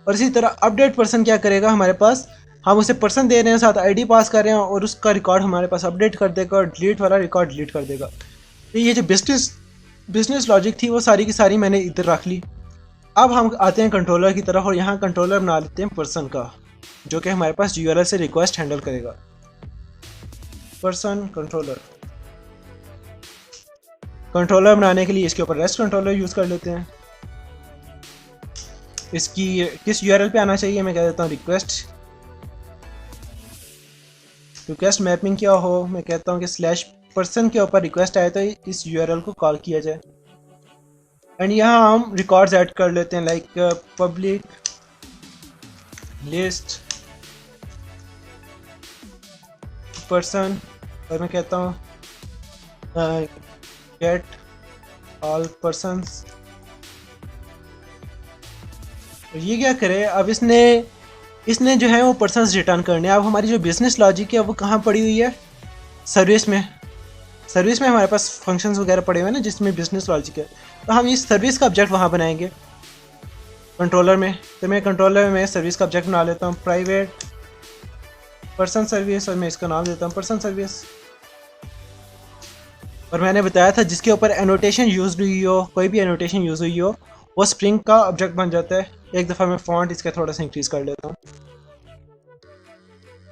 और इसी तरह अपडेट पर्सन क्या करेगा, हमारे पास हम उसे पर्सन दे रहे हैं साथ आईडी पास कर रहे हैं और उसका रिकॉर्ड हमारे पास अपडेट कर देगा और डिलीट वाला रिकॉर्ड डिलीट कर देगा। तो ये जो बिजनेस लॉजिक थी वो सारी की सारी मैंने इधर रख ली। अब हम आते हैं कंट्रोलर की तरफ और यहाँ कंट्रोलर बना लेते हैं पर्सन का, जो कि हमारे पास यूआरएल से रिक्वेस्ट हैंडल करेगा। पर्सन कंट्रोलर बनाने के लिए इसके ऊपर रेस्ट कंट्रोलर यूज़ कर लेते हैं। इसकी किस यूआरएल पे आना चाहिए, मैं कह देता हूँ रिक्वेस्ट मैपिंग क्या हो, मैं कहता हूँ कि स्लैश पर्सन के ऊपर रिक्वेस्ट आए तो इस यूआरएल को कॉल किया जाए। एंड यहाँ हम रिकॉर्ड्स ऐड कर लेते हैं लाइक पब्लिक लिस्ट पर्सन और मैं कहता हूँ गेट ऑल पर्सन्स। ये क्या करे, अब इसने जो है वो पर्सन्स रिटर्न करने। अब हमारी जो बिजनेस लॉजिक है वो कहाँ पड़ी हुई है, सर्विस में हमारे पास फंक्शंस वगैरह पड़े हुए हैं ना जिसमें बिजनेस लॉजिक है। तो हम इस सर्विस का ऑब्जेक्ट वहाँ बनाएंगे कंट्रोलर में। तो मैं कंट्रोलर में सर्विस का ऑब्जेक्ट बना लेता हूँ प्राइवेट पर्सन सर्विस और मैं इसका नाम देता हूँ पर्सन सर्विस। और मैंने बताया था जिसके ऊपर एनोटेशन यूज़ हुई हो, कोई भी एनोटेशन यूज़ हुई हो वो स्प्रिंग का ऑब्जेक्ट बन जाता है। एक दफ़ा मैं फॉन्ट इसका थोड़ा सा इंक्रीज़ कर लेता हूँ।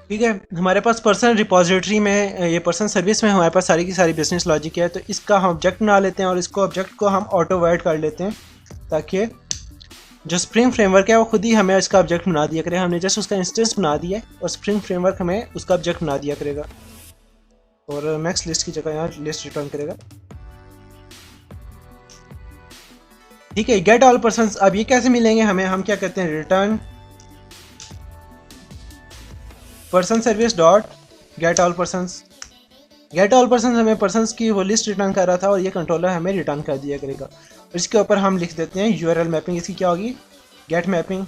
ठीक है, हमारे पास पर्सन रिपॉजिटरी में ये पर्सन सर्विस में हमारे पास सारी की सारी बिजनेस लॉजिक है। तो इसका हम ऑब्जेक्ट बना लेते हैं और इसको ऑब्जेक्ट को हम ऑटो वाइड कर लेते हैं ताकि जो स्प्रिंग फ्रेमवर्क है वो खुद ही हमें इसका ऑब्जेक्ट बना दिया करेगा। हमने जस्ट उसका इंस्टेंस बना दिया है और स्प्रिंग फ्रेमवर्क हमें उसका ऑब्जेक्ट बना दिया करेगा और मैक्स लिस्ट की जगह यहाँ लिस्ट रिटर्न करेगा। ठीक है, गेट ऑल पर्सन्स अब ये कैसे मिलेंगे हमें, हम क्या करते हैं return person service dot get all persons. Get all persons हमें पर्सन्स की वो लिस्ट रिटर्न कर रहा था और ये कंट्रोलर हमें रिटर्न कर दिया करेगा। इसके ऊपर हम लिख देते हैं यूआरएल मैपिंग, इसकी क्या होगी गेट मैपिंग।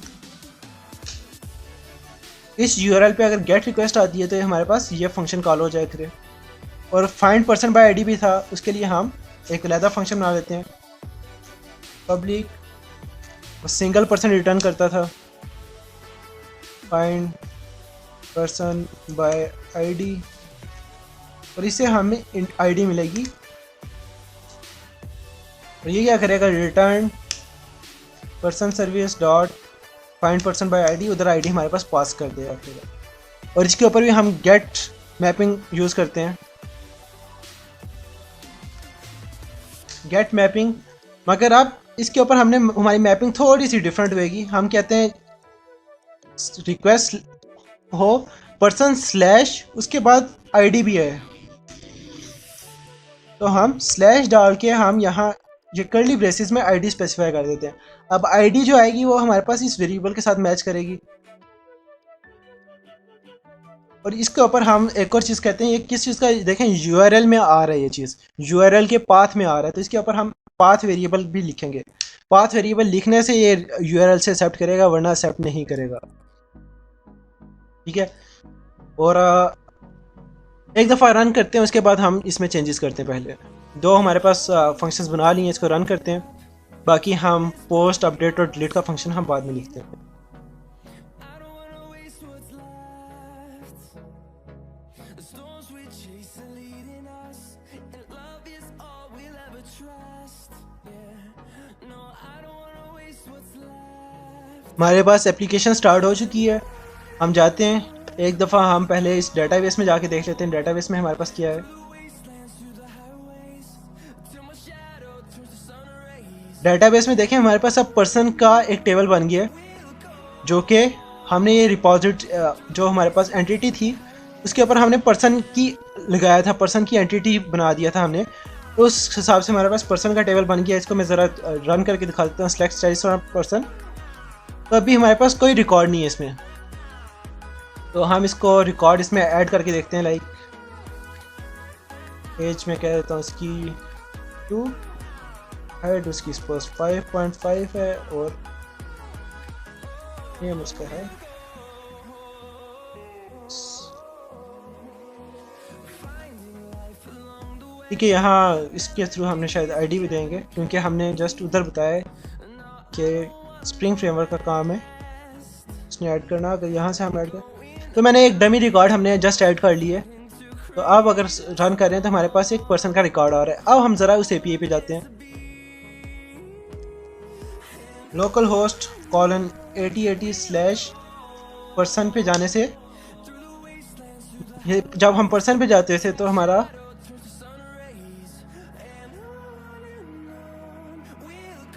इस यूआरएल पे अगर गेट रिक्वेस्ट आती है तो हमारे पास ये फंक्शन कॉल हो जाए करे। और फाइंड पर्सन बाय आईडी भी था, उसके लिए हम एक अलग फंक्शन बना लेते हैं पब्लिक सिंगल पर्सन रिटर्न करता था फाइंड पर्सन बाय आईडी और इससे हमें आईडी मिलेगी। और ये क्या करेगा return person service dot find person by ID, उधर आईडी हमारे पास पास कर देगा। और इसके ऊपर भी हम गेट मैपिंग यूज़ करते हैं गेट मैपिंग, मगर अब इसके ऊपर हमने हमारी मैपिंग थोड़ी सी डिफरेंट होगी। हम कहते हैं रिक्वेस्ट हो पर्सन स्लैश उसके बाद आईडी भी है, तो हम स्लैश डाल के हम यहाँ ये कर्ली ब्रेसेस में आईडी स्पेसिफाई कर देते हैं। अब आईडी जो आएगी वो हमारे पास इस वेरिएबल के साथ मैच करेगी। और इसके ऊपर हम एक और चीज़ कहते हैं, ये किस चीज़ का देखें यूआरएल में आ रहा है, ये चीज़ यूआरएल के पाथ में आ रहा है, तो इसके ऊपर हम पाथ वेरिएबल भी लिखेंगे। पाथ वेरिएबल लिखने से ये यूआरएल से एक्सेप्ट करेगा वरना एक्सेप्ट नहीं करेगा। ठीक है, और एक दफ़ा रन करते हैं उसके बाद हम इसमें चेंजेस करते हैं। पहले दो हमारे पास फंक्शंस बना लिए, इसको रन करते हैं, बाकी हम पोस्ट अपडेट और डिलीट का फंक्शन हम बाद में लिखते हैं। हमारे पास एप्लीकेशन स्टार्ट हो चुकी है, हम जाते हैं एक दफ़ा हम पहले इस डेटाबेस में जाके देख लेते हैं डेटाबेस में हमारे पास क्या है। डेटाबेस में देखें हमारे पास अब पर्सन का एक टेबल बन गया जो कि हमने ये रिपॉजिट जो हमारे पास एंटिटी थी उसके ऊपर हमने पर्सन की लगाया था, पर्सन की एंटिटी बना दिया था हमने, तो उस हिसाब से हमारे पास पर्सन का टेबल बन गया। इसको मैं ज़रा रन करके दिखा देता हूँ सिलेक्ट पर्सन। तो अभी हमारे पास कोई रिकॉर्ड नहीं है इसमें, तो हम इसको रिकॉर्ड इसमें ऐड करके देखते हैं। लाइक एज में कह देता हूँ इसकी 2, हाइट उसकी सपोज 5.5 है और नेम उसका है ठीक है। यहाँ इसके थ्रू हमने शायद आईडी भी देंगे क्योंकि हमने जस्ट उधर बताया कि स्प्रिंग फ्रेमवर्क का काम है इसने ऐड करना। अगर यहाँ से हम ऐड करें तो मैंने एक डमी रिकॉर्ड हमने जस्ट ऐड कर ली है। तो अब अगर रन कर रहे हैं तो हमारे पास एक पर्सन का रिकॉर्ड आ रहा है। अब हम ज़रा उस एपीआई पे जाते हैं। लोकल होस्ट कॉलन 8080/पर्सन पे जाने से जब हम पर्सन पे जाते थे तो हमारा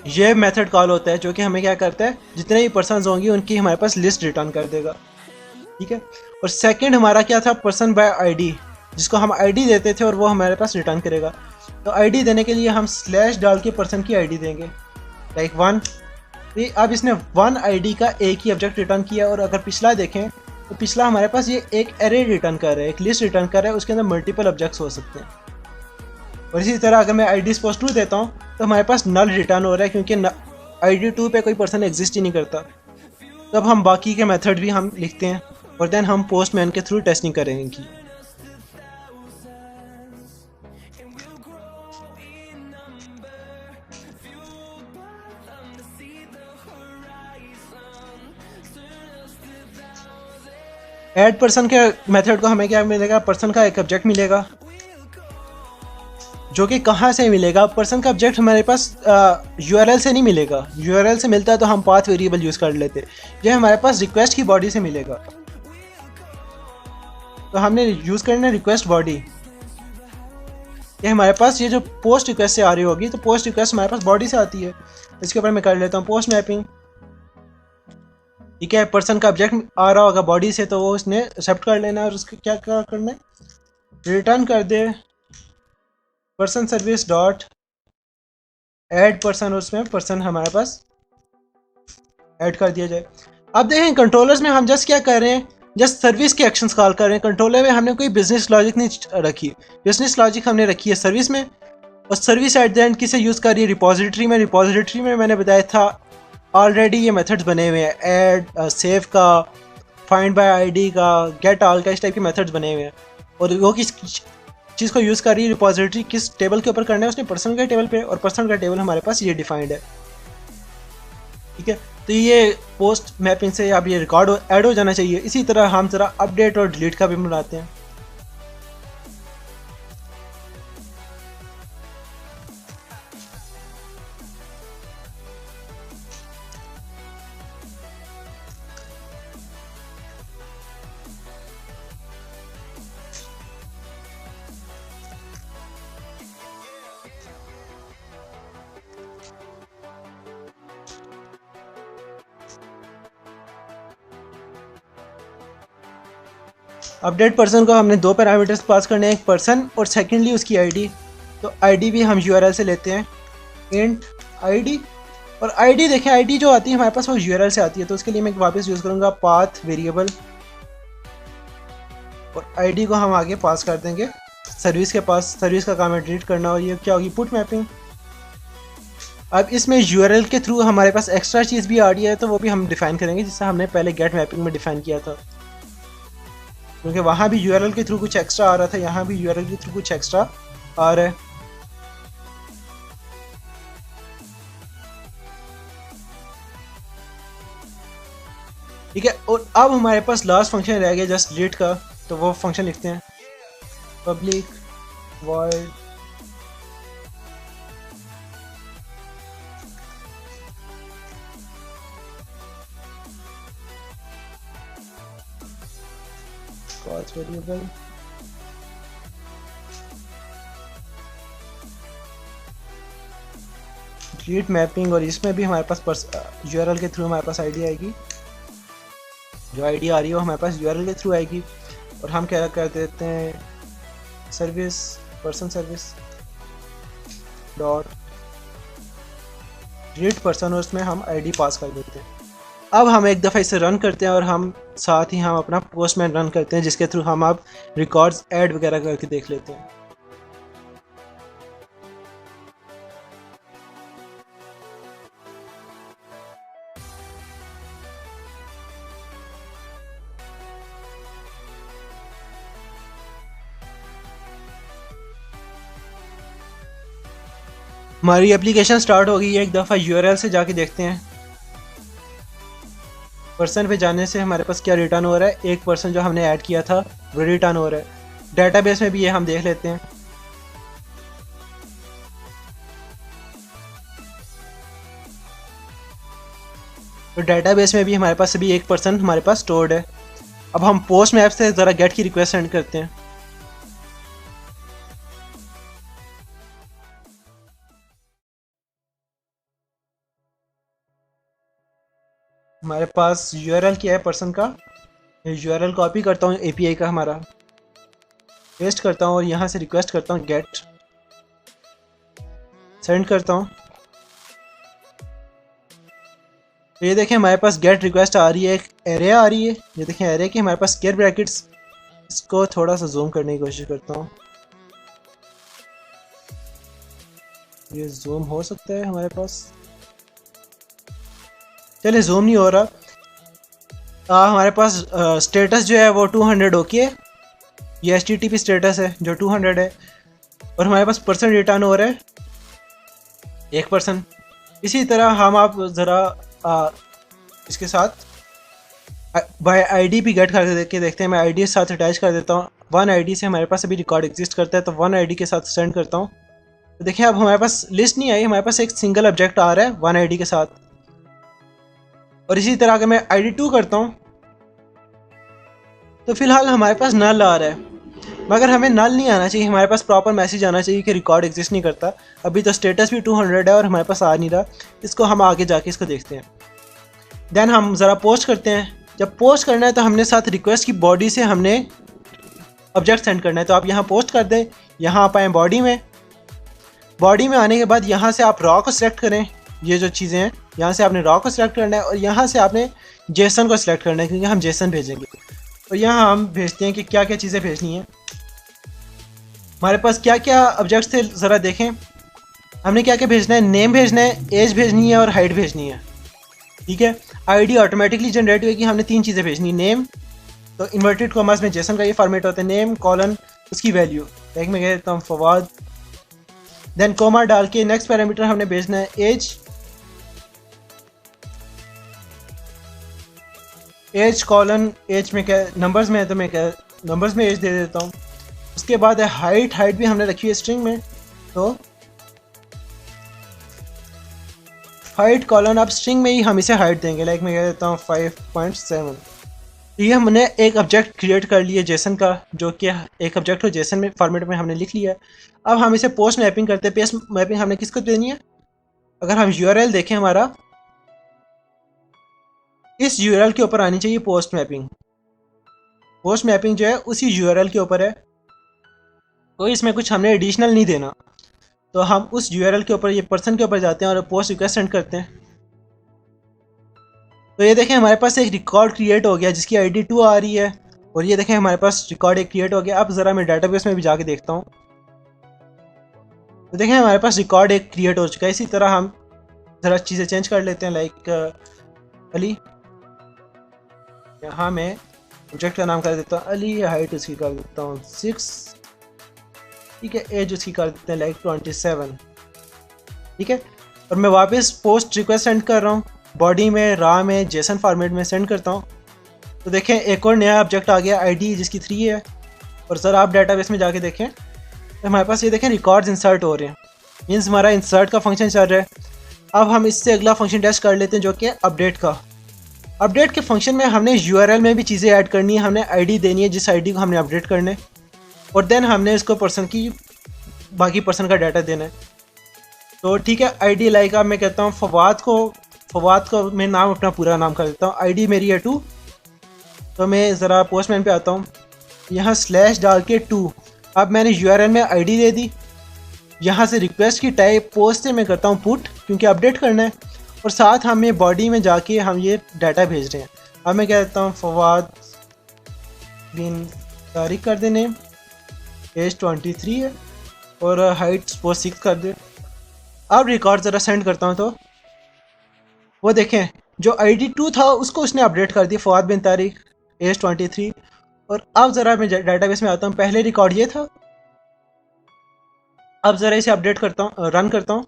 ये मेथड कॉल होता है जो कि हमें क्या करता है, जितने भी पर्सन होंगी उनकी हमारे पास लिस्ट रिटर्न कर देगा। ठीक है। और सेकंड हमारा क्या था, पर्सन बाय आईडी, जिसको हम आईडी देते थे और वो हमारे पास रिटर्न करेगा। तो आईडी देने के लिए हम स्लैश डाल के पर्सन की आईडी देंगे, लाइक 1। अब इसने 1 आईडी का एक ही ऑब्जेक्ट रिटर्न किया। और अगर पिछला देखें तो पिछला हमारे पास ये एक एरे रिटर्न कर रहा है, एक लिस्ट रिटर्न कर रहा है, उसके अंदर मल्टीपल ऑब्जेक्ट्स हो सकते हैं। और इसी तरह अगर मैं आईडी सपोज 2 देता हूँ तो हमारे पास नल रिटर्न हो रहा है क्योंकि आईडी 2 पे कोई पर्सन एग्जिस्ट ही नहीं करता। तब हम बाकी के मेथड भी हम लिखते हैं और देन हम पोस्टमैन के थ्रू टेस्टिंग करेंगे। ऐड पर्सन के मेथड को हमें क्या मिलेगा, पर्सन का एक ऑब्जेक्ट मिलेगा जो कि कहाँ से मिलेगा, पर्सन का ऑब्जेक्ट हमारे पास यूआरएल से नहीं मिलेगा। यूआरएल से मिलता है तो हम पाथ वेरिएबल यूज़ कर लेते, ये हमारे पास रिक्वेस्ट की बॉडी से मिलेगा। तो हमने यूज़ करना है रिक्वेस्ट बॉडी। ये हमारे पास ये जो पोस्ट रिक्वेस्ट से आ रही होगी तो पोस्ट रिक्वेस्ट हमारे पास बॉडी से आती है। इसके ऊपर मैं कर लेता हूँ पोस्ट मैपिंग। ठीक है, पर्सन का ऑब्जेक्ट आ रहा होगा बॉडी से तो वो उसने एक्सेप्ट कर लेना और उसको क्या करना है, रिटर्न कर दे person service dot add person, उसमें पर्सन हमारे पास ऐड कर दिया जाए। अब देखें कंट्रोलर्स में हम जस्ट क्या कर रहे हैं, जस्ट सर्विस के एक्शंस कॉल कर रहे हैं। कंट्रोलर में हमने कोई बिजनेस लॉजिक नहीं रखी, बिजनेस लॉजिक हमने रखी है सर्विस में। और सर्विस एट द एंड किसे यूज़ कर रही है, रिपोजिटरी में। रिपोजिटरी में मैंने बताया था ऑलरेडी ये मेथड्स बने हुए हैं, ऐड, सेव का, फाइंड बाय आईडी का, गेट ऑल का, इस टाइप के मेथड्स बने हुए हैं। और वो किस चीज़ को यूज़ कर रही है, रिपोजिटरी किस टेबल के ऊपर करना है, उसने पर्सन के टेबल पे, और पर्सन का टेबल हमारे पास ये डिफाइंड है। ठीक है, तो ये पोस्ट मैपिंग से अब ये रिकॉर्ड ऐड हो जाना चाहिए। इसी तरह हम ज़रा अपडेट और डिलीट का भी बनाते हैं। अपडेट पर्सन को हमने 2 पैरामीटर्स पास करने हैं, एक पर्सन और सेकेंडली उसकी आईडी। तो आईडी भी हम यूआरएल से लेते हैं, इंट आईडी। और आईडी देखें, आईडी जो आती है हमारे पास वो यूआरएल से आती है। तो उसके लिए मैं वापस यूज़ करूँगा पाथ वेरिएबल और आईडी को हम आगे पास कर देंगे सर्विस के पास। सर्विस का काम है डिलीट करना। और ये क्या होगी, पुट मैपिंग। अब इसमें यूआरएल के थ्रू हमारे पास एक्स्ट्रा चीज़ भी आ रही है तो वो भी हम डिफाइन करेंगे, जिससे हमने पहले गेट मैपिंग में डिफाइन किया था। क्योंकि वहाँ भी यूआरएल के थ्रू कुछ एक्स्ट्रा आ रहा था, यहाँ भी यूआरएल के थ्रू कुछ एक्स्ट्रा आ रहा है। ठीक है, और अब हमारे पास लास्ट फंक्शन रह गया जस्ट डिलीट का। तो वो फंक्शन लिखते हैं public void path variable delete mapping. और इसमें भी हमारे पास यूआरएल के थ्रू हमारे पास आईडी आएगी, जो आईडी आ रही है वो हमारे पास यूआरएल के थ्रू आएगी। और हम क्या कर देते हैं, service person service dot delete person, और उसमें हम आईडी पास कर देते हैं। अब हम एक दफ़ा इसे रन करते हैं और हम साथ ही हम अपना पोस्टमैन रन करते हैं, जिसके थ्रू हम आप रिकॉर्ड्स ऐड वगैरह करके देख लेते हैं। हमारी एप्लीकेशन स्टार्ट हो गई है। एक दफ़ा यूआरएल से जाके देखते हैं। पर्सन पे जाने से हमारे पास क्या रिटर्न हो रहा है। एक पर्सन जो हमने ऐड किया था वो रिटर्न हो रहा है। डेटाबेस में भी ये हम देख लेते हैं। तो डेटाबेस में भी हमारे पास अभी एक पर्सन हमारे पास स्टोर्ड है। अब हम पोस्ट मैप से ज़रा गेट की रिक्वेस्ट सेंड करते हैं। हमारे पास यूआरएल क्या है पर्सन का। यूआरएल कॉपी करता हूँ एपीआई का हमारा, पेस्ट करता हूँ और यहाँ से रिक्वेस्ट करता हूँ गेट, सेंड करता हूँ। तो ये देखें हमारे पास गेट रिक्वेस्ट आ रही है, एक एरे आ रही है। ये देखें एरे की हमारे पास स्क्वायर ब्रैकेट्स। इसको थोड़ा सा जूम करने की कोशिश करता हूँ। ये जूम हो सकता है हमारे पास, चलिए जूम नहीं हो रहा। हमारे पास स्टेटस जो है वो 200 ओके है। ये HTTP स्टेटस है जो 200 है। और हमारे पास पर्सन रिटर्न हो रहा है एक पर्सन। इसी तरह हम आप ज़रा इसके साथ बाय आईडी भी गेट करके देखते हैं। मैं आईडी के साथ अटैच कर देता हूँ। 1 आईडी से हमारे पास अभी रिकॉर्ड एग्जिस्ट करता है, तो 1 आईडी के साथ सेंड करता हूँ। तो देखिए अब हमारे पास लिस्ट नहीं आई, हमारे पास एक सिंगल ऑब्जेक्ट आ रहा है 1 आईडी के साथ। और इसी तरह अगर मैं आईडी 2 करता हूँ तो फिलहाल हमारे पास नल आ रहा है, मगर हमें नल नहीं आना चाहिए। हमारे पास प्रॉपर मैसेज आना चाहिए कि रिकॉर्ड एग्जिस्ट नहीं करता। अभी तो स्टेटस भी 200 है और हमारे पास आ नहीं रहा। इसको हम आगे जाके इसको देखते हैं। देन हम ज़रा पोस्ट करते हैं। जब पोस्ट करना है तो हमने साथ रिक्वेस्ट की बॉडी से हमने ऑब्जेक्ट सेंड करना है। तो आप यहाँ पोस्ट कर दें, यहाँ आप आएँ बॉडी में। बॉडी में आने के बाद यहाँ से आप रॉ को सिलेक्ट करें। ये जो चीज़ें हैं यहाँ से आपने रॉ को सिलेक्ट करना है और यहाँ से आपने जेसन को सिलेक्ट करना है, क्योंकि हम जेसन भेजेंगे। और यहाँ हम भेजते हैं कि क्या क्या चीज़ें भेजनी है। हमारे पास क्या क्या ऑब्जेक्ट्स थे ज़रा देखें। हमने क्या क्या भेजना है, नेम भेजना है, एज भेजनी है और हाइट भेजनी है। ठीक है, आईडी ऑटोमेटिकली जनरेट हुई कि हमने 3 चीज़ें भेजनी। नेम, तो इन्वर्टेड कॉमर्स में जेसन का ये फॉर्मेट होता है, नेम कॉलन उसकी वैल्यू। लाइक मैं कह देता हूँ फवाद, देन कोमा डाल के नेक्स्ट पैरामीटर हमने भेजना है एज। एज कॉलन एज में क्या नंबर्स में है, तो मैं क्या नंबर्स में एज दे देता हूँ। उसके बाद है हाइट, हाइट भी हमने रखी है स्ट्रिंग में, तो हाइट कॉलन अब स्ट्रिंग में ही हम इसे हाइट देंगे। लाइक मैं कह देता हूँ 5.7। तो ये हमने एक ऑब्जेक्ट क्रिएट कर लिया जेसन का, जो कि एक ऑब्जेक्ट को जेसन में फॉर्मेट में हमने लिख लिया। अब हम इसे पोस्ट मैपिंग करते हैं। पोस्ट मैपिंग हमने किसको देनी है, अगर हम यूआरएल देखें हमारा इस यूआरएल के ऊपर आनी चाहिए पोस्ट मैपिंग। पोस्ट मैपिंग जो है उसी यूआरएल के ऊपर है, कोई इसमें कुछ हमने एडिशनल नहीं देना। तो हम उस यूआरएल के ऊपर, ये पर्सन के ऊपर जाते हैं और पोस्ट रिक्वेस्ट सेंड करते हैं। तो ये देखें हमारे पास एक रिकॉर्ड क्रिएट हो गया जिसकी आईडी 2 आ रही है। और ये देखें हमारे पास रिकॉर्ड एक क्रिएट हो गया। अब ज़रा मैं डाटाबेस में भी जाके देखता हूँ। तो देखें हमारे पास रिकॉर्ड एक क्रिएट हो चुका है। इसी तरह हम ज़रा चीज़ें चेंज कर लेते हैं। लाइक अली, यहाँ मैं ऑब्जेक्ट का नाम कर देता हूँ अली, हाइट उसकी कर देता हूँ 6। ठीक है, एज उसकी कर देते हैं लाइक 27। ठीक है, और मैं वापस पोस्ट रिक्वेस्ट सेंड कर रहा हूँ। बॉडी में, रा में, जेसन फॉर्मेट में सेंड करता हूँ। तो देखें एक और नया ऑब्जेक्ट आ गया आईडी जिसकी 3 है। और सर आप डाटाबेस में जाके देखें तो हमारे पास ये देखें रिकॉर्ड्स इंसर्ट हो रहे हैं। मीन्स हमारा इंसर्ट का फंक्शन चल रहा है। अब हम इससे अगला फंक्शन टेस्ट कर लेते हैं जो कि अपडेट का। अपडेट के फंक्शन में हमने यूआरएल में भी चीज़ें ऐड करनी है। हमने आईडी देनी है जिस आईडी को हमने अपडेट करना है, और देन हमने इसको पर्सन की बाकी पर्सन का डाटा देना है। तो ठीक है, आईडी लाइक अब मैं कहता हूँ फवाद को मैं नाम अपना पूरा नाम कर देता हूँ। आईडी मेरी है 2। तो मैं ज़रा पोस्टमैन पे आता हूँ, यहाँ स्लैश डाल के 2। अब मैंने यूआरएल में आईडी दे दी। यहाँ से रिक्वेस्ट की टाइप पोस्ट से मैं करता हूँ पुट, क्योंकि अपडेट करना है। और साथ हमें बॉडी में जाके हम ये डाटा भेज रहे हैं। अब मैं कह देता हूँ फवाद बिन तारिक कर देने, एज 23 है और हाइट सपोज 6 कर दे। अब रिकॉर्ड ज़रा सेंड करता हूँ तो वो देखें जो ID2 था उसको उसने अपडेट कर दिया, फवाद बिन तारिक एज 23। और अब ज़रा मैं डाटाबेस में आता हूँ, पहले रिकॉर्ड ये था। अब ज़रा इसे अपडेट करता हूँ, रन करता हूँ,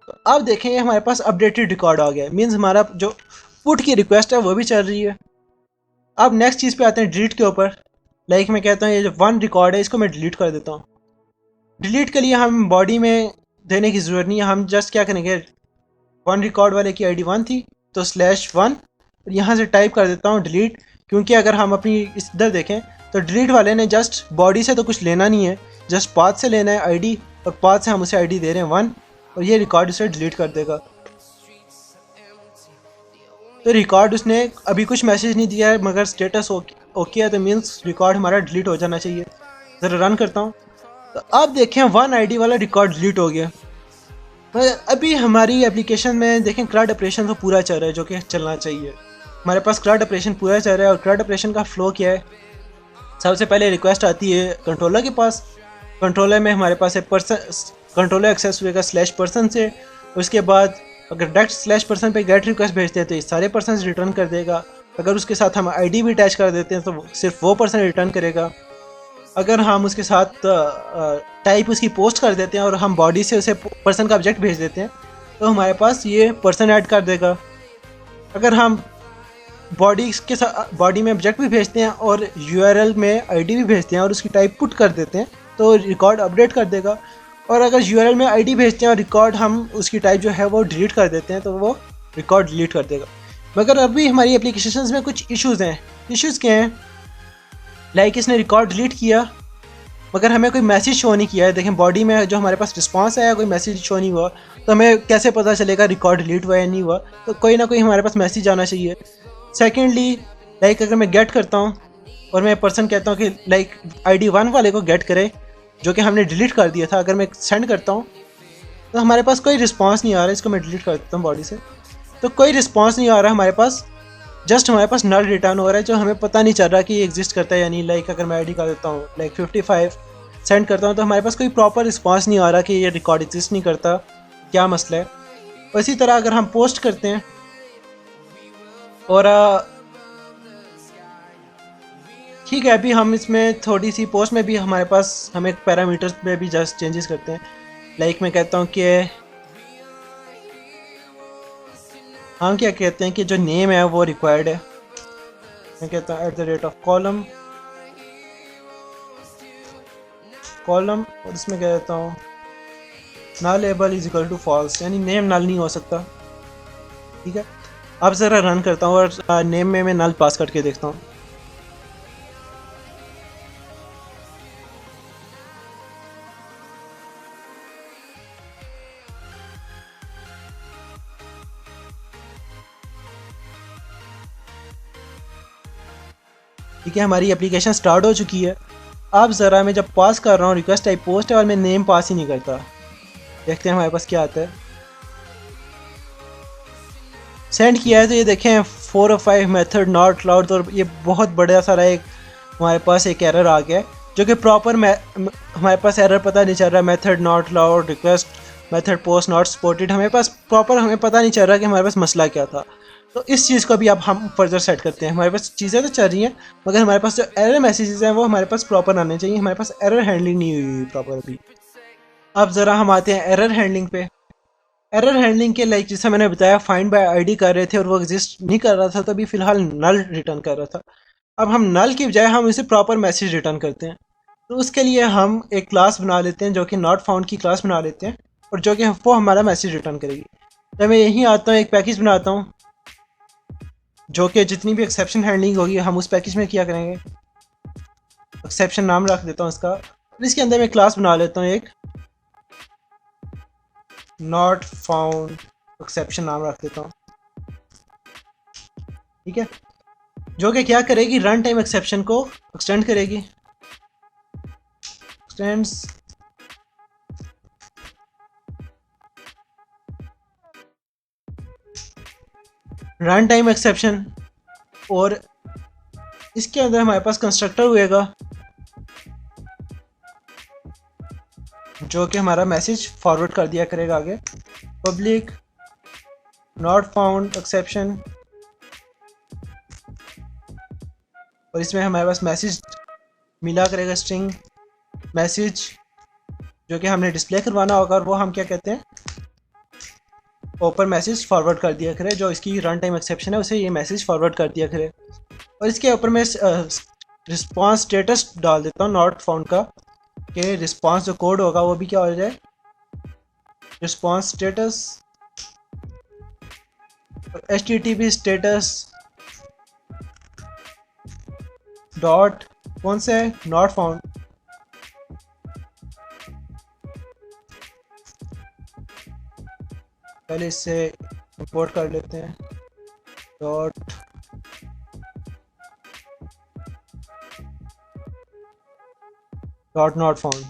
तो अब देखें हमारे पास अपडेटेड रिकॉर्ड आ गया। मीन्स हमारा जो पुट की रिक्वेस्ट है वो भी चल रही है। अब नेक्स्ट चीज़ पे आते हैं डिलीट के ऊपर। लाइक मैं कहता हूँ ये जो 1 रिकॉर्ड है इसको मैं डिलीट कर देता हूँ। डिलीट के लिए हम बॉडी में देने की ज़रूरत नहीं है, हम जस्ट क्या करेंगे, 1 रिकॉर्ड वाले की ID 1 थी तो /1 और यहाँ से टाइप कर देता हूँ डिलीट। क्योंकि अगर हम अपनी इधर देखें तो डिलीट वाले ने जस्ट बॉडी से तो कुछ लेना नहीं है, जस्ट पाथ से लेना है ID, और पाथ से हम उसे ID दे रहे हैं 1 और ये रिकॉर्ड उसे डिलीट कर देगा। तो रिकॉर्ड उसने अभी कुछ मैसेज नहीं दिया है मगर स्टेटस ओके है, तो मीन्स रिकॉर्ड हमारा डिलीट हो जाना चाहिए। ज़रा रन करता हूँ तो अब देखें 1 ID वाला रिकॉर्ड डिलीट हो गया। तो अभी हमारी एप्लीकेशन में देखें CRUD ऑपरेशन तो पूरा चल रहा है जो कि चलना चाहिए। हमारे पास CRUD ऑपरेशन पूरा चल रहा है और CRUD ऑपरेशन का फ्लो क्या है, सबसे पहले रिक्वेस्ट आती है कंट्रोलर के पास। कंट्रोलर में हमारे पास है कंट्रोलर एक्सेस हुएगा /person से। उसके बाद अगर डायरेक्ट /person पे गेट रिक्वेस्ट भेजते हैं तो ये सारे पर्सन रिटर्न कर देगा। अगर उसके साथ हम ID भी अटैच कर देते हैं तो सिर्फ वो पर्सन रिटर्न करेगा। अगर हम उसके साथ टाइप उसकी पोस्ट कर देते हैं और हम बॉडी से उसे पर्सन का ऑब्जेक्ट भेज देते हैं तो हमारे पास ये पर्सन ऐड कर देगा। अगर हम बॉडी के साथ बॉडी में ऑब्जेक्ट भी भेजते हैं और URL में ID भी भेजते हैं और उसकी टाइप पुट कर देते हैं तो रिकॉर्ड अपडेट कर देगा। और अगर URL में ID भेजते हैं और रिकॉर्ड हम उसकी टाइप जो है वो डिलीट कर देते हैं तो वो रिकॉर्ड डिलीट कर देगा। मगर अभी हमारी एप्लीकेशन में कुछ इश्यूज़ हैं। इश्यूज़ क्या हैं, लाइक इसने रिकॉर्ड डिलीट किया मगर हमें कोई मैसेज शो नहीं किया है। देखें बॉडी में जो हमारे पास रिस्पांस आया कोई मैसेज शो नहीं हुआ, तो हमें कैसे पता चलेगा रिकॉर्ड डिलीट हुआ या नहीं हुआ। तो कोई ना कोई हमारे पास मैसेज आना चाहिए। सेकेंडली लाइक अगर मैं गेट करता हूँ और मैं पर्सन कहता हूँ कि लाइक ID 1 वाले को गेट करे जो कि हमने डिलीट कर दिया था, अगर मैं सेंड करता हूँ तो हमारे पास कोई रिस्पांस नहीं आ रहा। इसको मैं डिलीट कर देता हूँ बॉडी से, तो कोई रिस्पांस नहीं आ रहा हमारे पास, जस्ट हमारे पास नल रिटर्न हो रहा है जो हमें पता नहीं चल रहा कि ये एग्जिस्ट करता है या नहीं। लाइक अगर मैं ID कर देता हूँ लाइक 55 सेंड करता हूँ तो हमारे पास कोई प्रॉपर रिस्पांस नहीं आ रहा कि ये रिकॉर्ड एग्जिस्ट नहीं करता, क्या मसला है। और इसी तरह अगर हम पोस्ट करते हैं और ठीक है, अभी हम इसमें थोड़ी सी पोस्ट में भी हमारे पास हम एक पैरामीटर्स में भी जस्ट चेंजेस करते हैं। लाइक मैं कहता हूँ कि हम क्या कहते हैं कि जो नेम है वो रिक्वायर्ड है। मैं कहता हूँ @कॉलम और इसमें कह देता हूँ null label is equal to false, यानी नेम नल नहीं हो सकता। ठीक है, अब ज़रा रन करता हूँ और नेम में मैं नल पास करके देखता हूँ। ठीक है, हमारी एप्लीकेशन स्टार्ट हो चुकी है। अब ज़रा मैं जब पास कर रहा हूँ रिक्वेस्ट टाइप पोस्ट है और मैं नेम पास ही नहीं करता, देखते हैं हमारे पास क्या आता है। सेंड किया है तो ये देखें 4 और 5 मेथड नॉट अलाउड, और ये बहुत बड़ा सारा एक हमारे पास एक एरर आ गया है जो कि प्रॉपर हमारे पास एरर पता नहीं चल रहा। Method not allowed, request method post not supported, हमें पास प्रॉपर हमें पता नहीं चल रहा कि हमारे पास मसला क्या था। तो इस चीज़ को भी अब हम फर्दर सेट करते हैं। हमारे पास चीज़ें तो चल रही हैं मगर हमारे पास जो एरर मैसेजेस हैं वो हमारे पास प्रॉपर आने चाहिए। हमारे पास एरर हैंडलिंग नहीं हुई प्रॉपर अभी। अब ज़रा हम आते हैं एरर हैंडलिंग पे। एरर हैंडलिंग के लाइक जैसा मैंने बताया फाइंड बाय ID कर रहे थे और वो एग्जिस्ट नहीं कर रहा था, तो अभी फ़िलहाल नल रिटर्न कर रहा था। अब हम नल की बजाय हम इसे प्रॉपर मैसेज रिटर्न करते हैं। तो उसके लिए हम एक क्लास बना लेते हैं जो कि नॉट फाउंड की क्लास बना लेते हैं और जो कि वो हमारा मैसेज रिटर्न करेगी। तो मैं यहीं आता हूँ, एक पैकेज बनाता हूँ जो कि जितनी भी एक्सेप्शन हैंडलिंग होगी हम उस पैकेज में किया करेंगे। एक्सेप्शन नाम रख देता हूँ इसका, और इसके अंदर मैं क्लास बना लेता हूँ एक नॉट फाउंड एक्सेप्शन नाम रख देता हूँ। ठीक है, जो कि क्या करेगी, रन टाइम एक्सेप्शन को एक्सटेंड करेगी। एक्सटेंड्स रन टाइम एक्सेप्शन, और इसके अंदर हमारे पास कंस्ट्रक्टर हुएगा जो कि हमारा मैसेज फॉरवर्ड कर दिया करेगा आगे। पब्लिक नॉट फाउंड एक्सेप्शन, और इसमें हमारे पास मैसेज मिला करेगा स्ट्रिंग मैसेज जो कि हमने डिस्प्ले करवाना होगा, और वो हम क्या कहते हैं ओपन मैसेज फॉरवर्ड कर दिया करे, जो इसकी रन टाइम एक्सेप्शन है उसे ये मैसेज फॉरवर्ड कर दिया करे। और इसके ऊपर मैं रिस्पांस स्टेटस डाल देता हूँ नॉट फाउंड का, कि रिस्पांस जो कोड होगा वो भी क्या हो जाए response status, HTTP status dot कौन से नॉट फाउंड, पहले इससे इंपोर्ट कर लेते हैं डॉट नॉट फाउंड।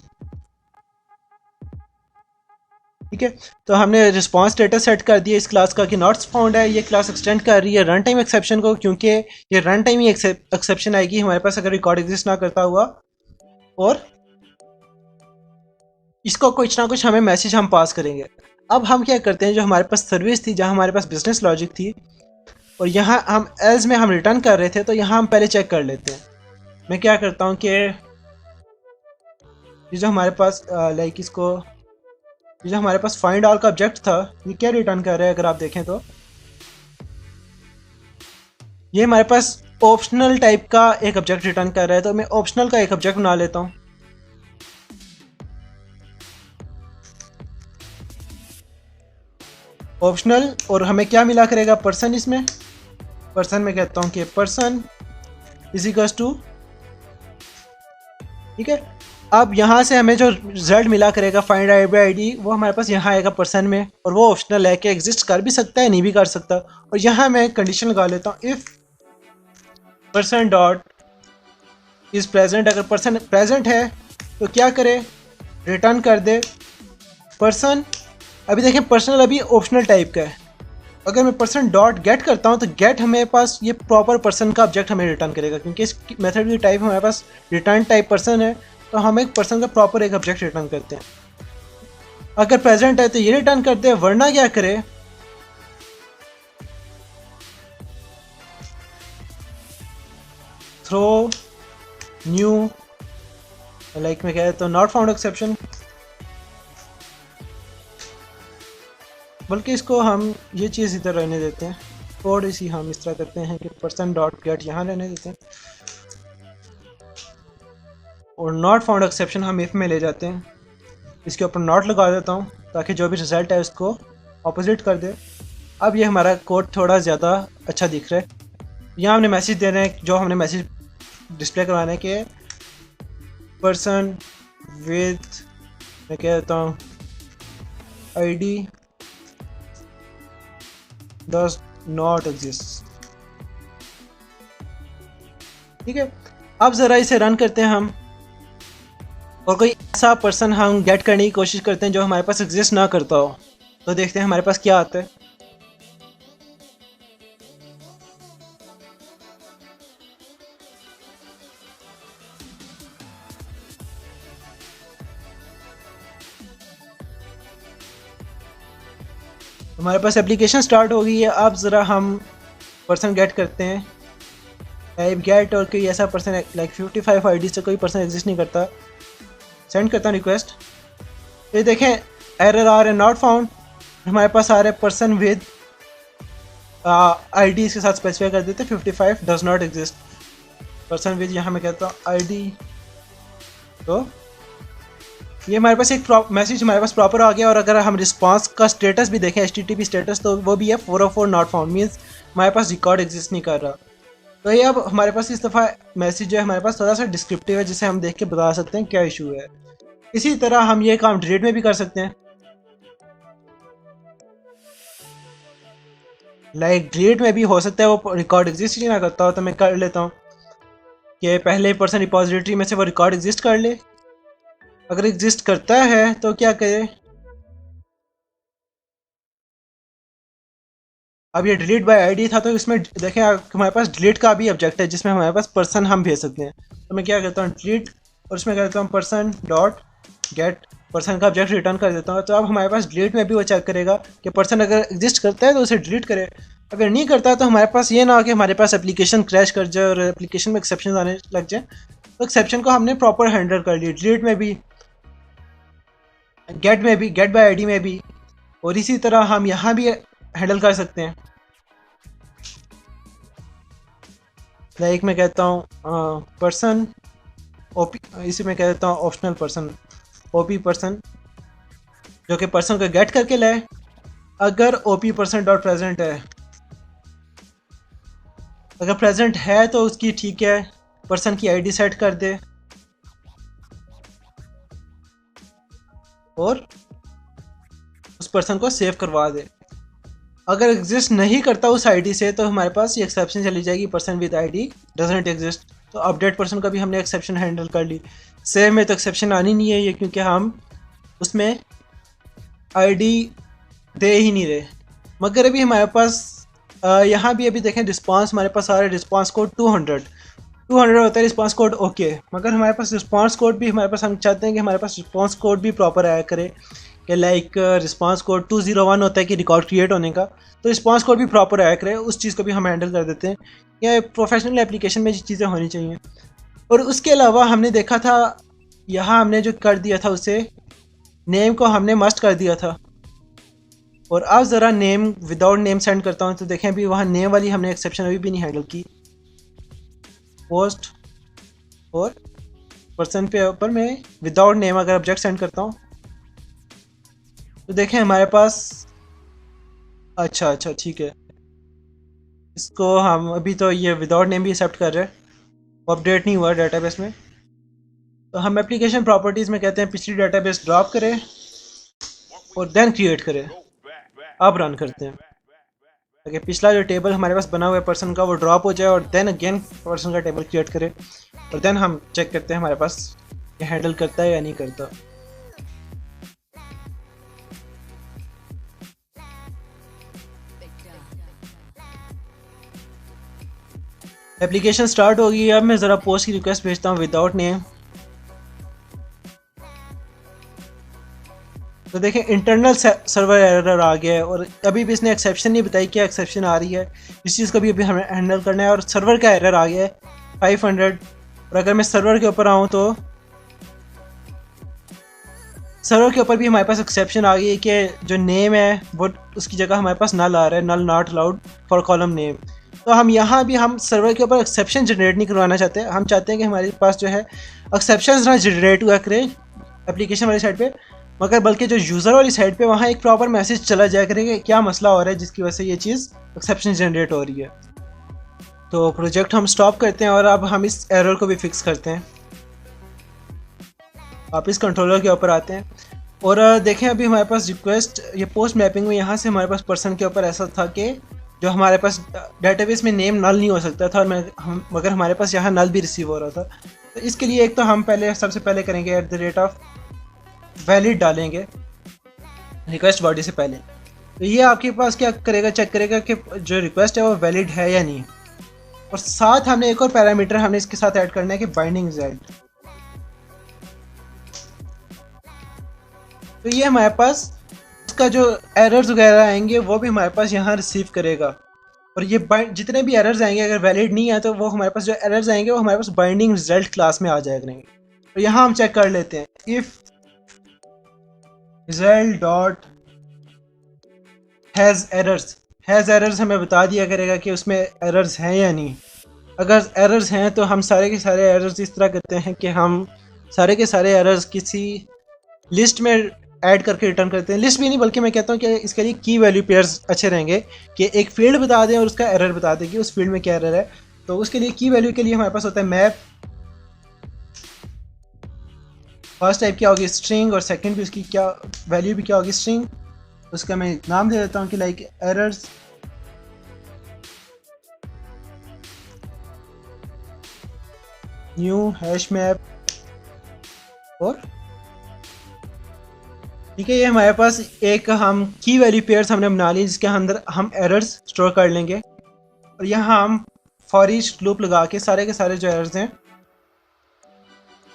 ठीक है, तो हमने रिस्पांस स्टेटस सेट कर दिया इस क्लास का कि नॉट फाउंड है। ये क्लास एक्सटेंड कर रही है रन टाइम एक्सेप्शन को, क्योंकि ये रन टाइम ही एक्सेप्शन आएगी हमारे पास अगर रिकॉर्ड एग्जिस्ट ना करता हुआ, और इसको कुछ ना कुछ हमें मैसेज हम पास करेंगे। अब हम क्या करते हैं, जो हमारे पास सर्विस थी, जहाँ हमारे पास बिजनेस लॉजिक थी, और यहाँ हम एल्स में हम रिटर्न कर रहे थे, तो यहाँ हम पहले चेक कर लेते हैं। मैं क्या करता हूँ कि ये जो हमारे पास लाइक इसको, ये जो हमारे पास फाइंड ऑल का ऑब्जेक्ट था, ये क्या रिटर्न कर रहा है अगर आप देखें तो ये हमारे पास ऑप्शनल टाइप का एक ऑब्जेक्ट रिटर्न कर रहा है। तो मैं ऑप्शनल का एक ऑब्जेक्ट बना लेता हूँ, ऑप्शनल, और हमें क्या मिला करेगा पर्सन। इसमें पर्सन में कहता हूँ कि पर्सन इज इक्वल्स टू, ठीक है। अब यहाँ से हमें जो रिजल्ट मिला करेगा फाइंड ID वो हमारे पास यहाँ आएगा पर्सन में, और वो ऑप्शनल है कि एग्जिस्ट कर भी सकता है नहीं भी कर सकता। और यहाँ मैं कंडीशन लगा लेता हूँ if person dot is present, अगर पर्सन प्रेजेंट है तो क्या करे रिटर्न कर दे पर्सन। अभी देखें पर्सनल अभी ऑप्शनल टाइप का है, अगर मैं पर्सन डॉट गेट करता हूँ तो गेट हमें पास ये प्रॉपर पर्सन का ऑब्जेक्ट हमें रिटर्न करेगा, क्योंकि इस मेथड की टाइप हमारे पास रिटर्न टाइप पर्सन है, तो हम एक पर्सन का प्रॉपर एक ऑब्जेक्ट रिटर्न करते हैं। अगर प्रेजेंट है तो ये रिटर्न करते हैं, वरना क्या करे थ्रो न्यू, लाइक मैं कह देता हूँ नॉट फाउंड एक्सेप्शन, बल्कि इसको हम ये चीज़ इधर रहने देते हैं, थोड़ी सी हम इस तरह करते हैं कि पर्सन डॉट गेट यहाँ रहने देते हैं, और नॉट फाउंड एक्सेप्शन हम इफ़ में ले जाते हैं। इसके ऊपर नॉट लगा देता हूँ ताकि जो भी रिजल्ट है उसको ऑपोजिट कर दे। अब ये हमारा कोड थोड़ा ज़्यादा अच्छा दिख रहा है। यहाँ हमने मैसेज दे रहे हैं, जो हमने मैसेज डिस्प्ले करवाना है कि पर्सन विद, मैं कह देता हूँ ID डज नॉट एग्जिस्ट। ठीक है, अब ज़रा इसे रन करते हैं हम, और कोई ऐसा पर्सन हम गेट करने की कोशिश करते हैं जो हमारे पास एग्जिस्ट ना करता हो, तो देखते हैं हमारे पास क्या आता है। हमारे पास एप्लीकेशन स्टार्ट हो गई है। अब ज़रा हम पर्सन गेट करते हैं, टाइप गेट, और कोई ऐसा पर्सन लाइक 55 ID से कोई पर्सन एग्जिस्ट नहीं करता, सेंड करता हूँ रिक्वेस्ट। ये देखें एरर आ रहा है नॉट फाउंड, हमारे पास आ रहा है पर्सन विद ID इसके साथ स्पेसिफाई कर देते 55 does not exist person with, यहाँ मैं कहता हूँ ID। तो ये हमारे पास एक मैसेज हमारे पास प्रॉपर आ गया। और अगर हम रिस्पांस का स्टेटस भी देखें HTTP स्टेटस, तो वो भी है 404 नॉट फाउंड, मीन्स हमारे पास रिकॉर्ड एग्जिस्ट नहीं कर रहा। तो ये अब हमारे पास इस दफ़ा मैसेज जो है हमारे पास थोड़ा सा डिस्क्रिप्टिव है, जिसे हम देख के बता सकते हैं क्या इशू है। इसी तरह हम ये काम डिलीट में भी कर सकते हैं, लाइक डिलीट में भी हो सकता है वो रिकॉर्ड एग्जिस्ट ही ना करता हो, तो मैं कर लेता हूँ कि पहले पर्सन रिपोजिटरी में से वो रिकॉर्ड एग्जिस्ट कर ले। अगर एग्जिस्ट करता है तो क्या करे, अब ये डिलीट बाय आईडी था, तो इसमें देखें हमारे पास डिलीट का भी ऑब्जेक्ट है जिसमें हमारे पास पर्सन हम भेज सकते हैं। तो मैं क्या करता हूँ, डिलीट, और उसमें करता हूँ पर्सन डॉट गेट पर्सन का ऑब्जेक्ट रिटर्न कर देता हूँ। तो अब हमारे पास डिलीट में भी वो चेक करेगा कि पर्सन अगर एग्जिस्ट करता है तो उसे डिलीट करे, अगर नहीं करता तो हमारे पास ये ना हो कि हमारे पास एप्लीकेशन क्रैश कर जाए और एप्लीकेशन में एक्सेप्शन आने लग जाए। तो एक्सेप्शन को हमने प्रॉपर हैंडल कर लिया, डिलीट में भी, गेट में भी, गेट बाय आईडी में भी, और इसी तरह हम यहाँ भी हैंडल कर सकते हैं। लाइक मैं कहता हूँ पर्सन ओपी, इसी में कह देता हूँ ऑप्शनल पर्सन, ओपी पर्सन, जो कि पर्सन को गेट करके लाए। अगर ओपी पर्सन डॉट प्रेजेंट है, अगर प्रेजेंट है तो उसकी ठीक है, पर्सन की आईडी सेट कर दे और उस पर्सन को सेव करवा दे। अगर एग्जिस्ट नहीं करता उस आईडी से तो हमारे पास ये एक्सेप्शन चली जाएगी, person with ID doesn't exist. तो अपडेट पर्सन का भी हमने एक्सेप्शन हैंडल कर ली। सेव में तो एक्सेप्शन आनी नहीं है ये, क्योंकि हम उसमें आईडी दे ही नहीं रहे। मगर अभी हमारे पास यहाँ भी अभी देखें रिस्पांस हमारे पास आ रहा है, रिस्पांस कोड 200 होता है रिस्पांस कोड, ओके। मगर हमारे पास रिस्पांस कोड भी हमारे पास, हम चाहते हैं कि हमारे पास रिस्पांस कोड भी प्रॉपर आया करे, कि लाइक रिस्पांस कोड 201 होता है कि रिकॉर्ड क्रिएट होने का, तो रिस्पांस कोड भी प्रॉपर आया करे, उस चीज़ को भी हम हैंडल कर देते हैं। या प्रोफेशनल एप्लीकेशन में चीज़ें होनी चाहिए। और उसके अलावा हमने देखा था यहाँ हमने जो कर दिया था उसे नेम को हमने मस्ट कर दिया था। और अब ज़रा नेम विदाउट नेम सेंड करता हूँ तो देखें अभी वहाँ नेम वाली हमने एक्सेप्शन अभी भी नहीं हैंडल की। पोस्ट और पर्सन पे ऊपर मैं विदाउट नेम अगर ऑब्जेक्ट सेंड करता हूँ तो देखें हमारे पास, अच्छा ठीक है, इसको हम अभी तो ये विदाउट नेम भी एक्सेप्ट कर रहे हैं, अपडेट नहीं हुआ डेटाबेस में। तो हम एप्लीकेशन प्रॉपर्टीज़ में कहते हैं पिछली डेटाबेस ड्रॉप करें और देन क्रिएट करें। अब रन करते हैं ताकि पिछला जो टेबल हमारे पास बना हुआ है पर्सन का वो ड्रॉप हो जाए, और देन अगेन पर्सन का टेबल क्रिएट करें, और देन हम चेक करते हैं हमारे पास ये हैंडल करता है या नहीं करता। एप्लीकेशन स्टार्ट होगी। अब मैं ज़रा पोस्ट की रिक्वेस्ट भेजता हूँ विदाउट नेम। तो देखें इंटरनल सर्वर एरर आ गया है, और अभी भी इसने एक्सेप्शन नहीं बताई क्या एक्सेप्शन आ रही है। इस चीज़ को भी अभी हमें हैंडल करना है। और सर्वर का एरर आ गया है 500। और अगर मैं सर्वर के ऊपर आऊँ तो सर्वर के ऊपर भी हमारे पास एक्सेप्शन आ गई है कि जो नेम है वो उसकी जगह हमारे पास नल आ रहा है, null not allowed for column name. तो हम यहाँ भी हम सर्वर के ऊपर एक्सेप्शन जनरेट नहीं करवाना चाहते, हम चाहते हैं कि हमारे पास जो है एक्सेप्शन ना जनरेट हुआ करें एप्लीकेशन वाली साइड पे, मगर बल्कि जो यूज़र वाली साइड पे वहाँ एक प्रॉपर मैसेज चला जाया करे कि क्या मसला हो रहा है जिसकी वजह से ये चीज़ एक्सेप्शन जनरेट हो रही है। तो प्रोजेक्ट हम स्टॉप करते हैं और अब हम इस एरर को भी फिक्स करते हैं। आप इस कंट्रोलर के ऊपर आते हैं और देखें अभी हमारे पास रिक्वेस्ट ये पोस्ट मैपिंग में यहाँ से हमारे पास पर्सन के ऊपर ऐसा था कि जो हमारे पास डेटाबेस में नेम नल नहीं हो सकता था, और मगर हमारे पास यहाँ नल भी रिसीव हो रहा था। तो इसके लिए एक तो हम पहले सबसे पहले करेंगे @ वैलिड डालेंगे रिक्वेस्ट बॉडी से पहले। तो ये आपके पास क्या करेगा, चेक करेगा कि जो रिक्वेस्ट है वो वैलिड है या नहीं। और साथ हमने एक और पैरामीटर हमने इसके साथ ऐड करना है कि बाइंडिंग रिजल्ट। तो ये हमारे पास इसका जो एरर्स वगैरह आएंगे वो भी हमारे पास यहाँ रिसीव करेगा। और ये जितने भी एरर्स आएंगे अगर वैलिड नहीं है तो वो हमारे पास जो एरर्स आएंगे वो हमारे पास बाइंडिंग रिजल्ट क्लास में आ जाया करेंगे। तो यहाँ हम चेक कर लेते हैं if result dot has errors हमें बता दिया करेगा कि उसमें एरर्स हैं या नहीं। अगर एरर्स हैं तो हम सारे के सारे एरर्स इस तरह करते हैं कि हम सारे के सारे एरर्स किसी लिस्ट में ऐड करके रिटर्न करते हैं। लिस्ट भी नहीं बल्कि मैं कहता हूँ कि इसके लिए की वैल्यू पेयर्स अच्छे रहेंगे कि एक फील्ड बता दें और उसका एरर बता दें कि उस फील्ड में क्या एरर है। तो उसके लिए की वैल्यू के लिए हमारे पास होता है मैप। फर्स्ट टाइप क्या होगी स्ट्रिंग, और सेकंड भी उसकी क्या वैल्यू भी क्या होगी स्ट्रिंग। उसका मैं नाम दे देता हूँ कि like errors new hash map और ठीक है, ये हमारे पास एक हम की वैल्यू पेयर्स हमने बना ली जिसके अंदर हम एरर्स स्टोर कर लेंगे, और यहाँ हम फॉर ईच लूप लगा के सारे के सारे जो एरर्स हैं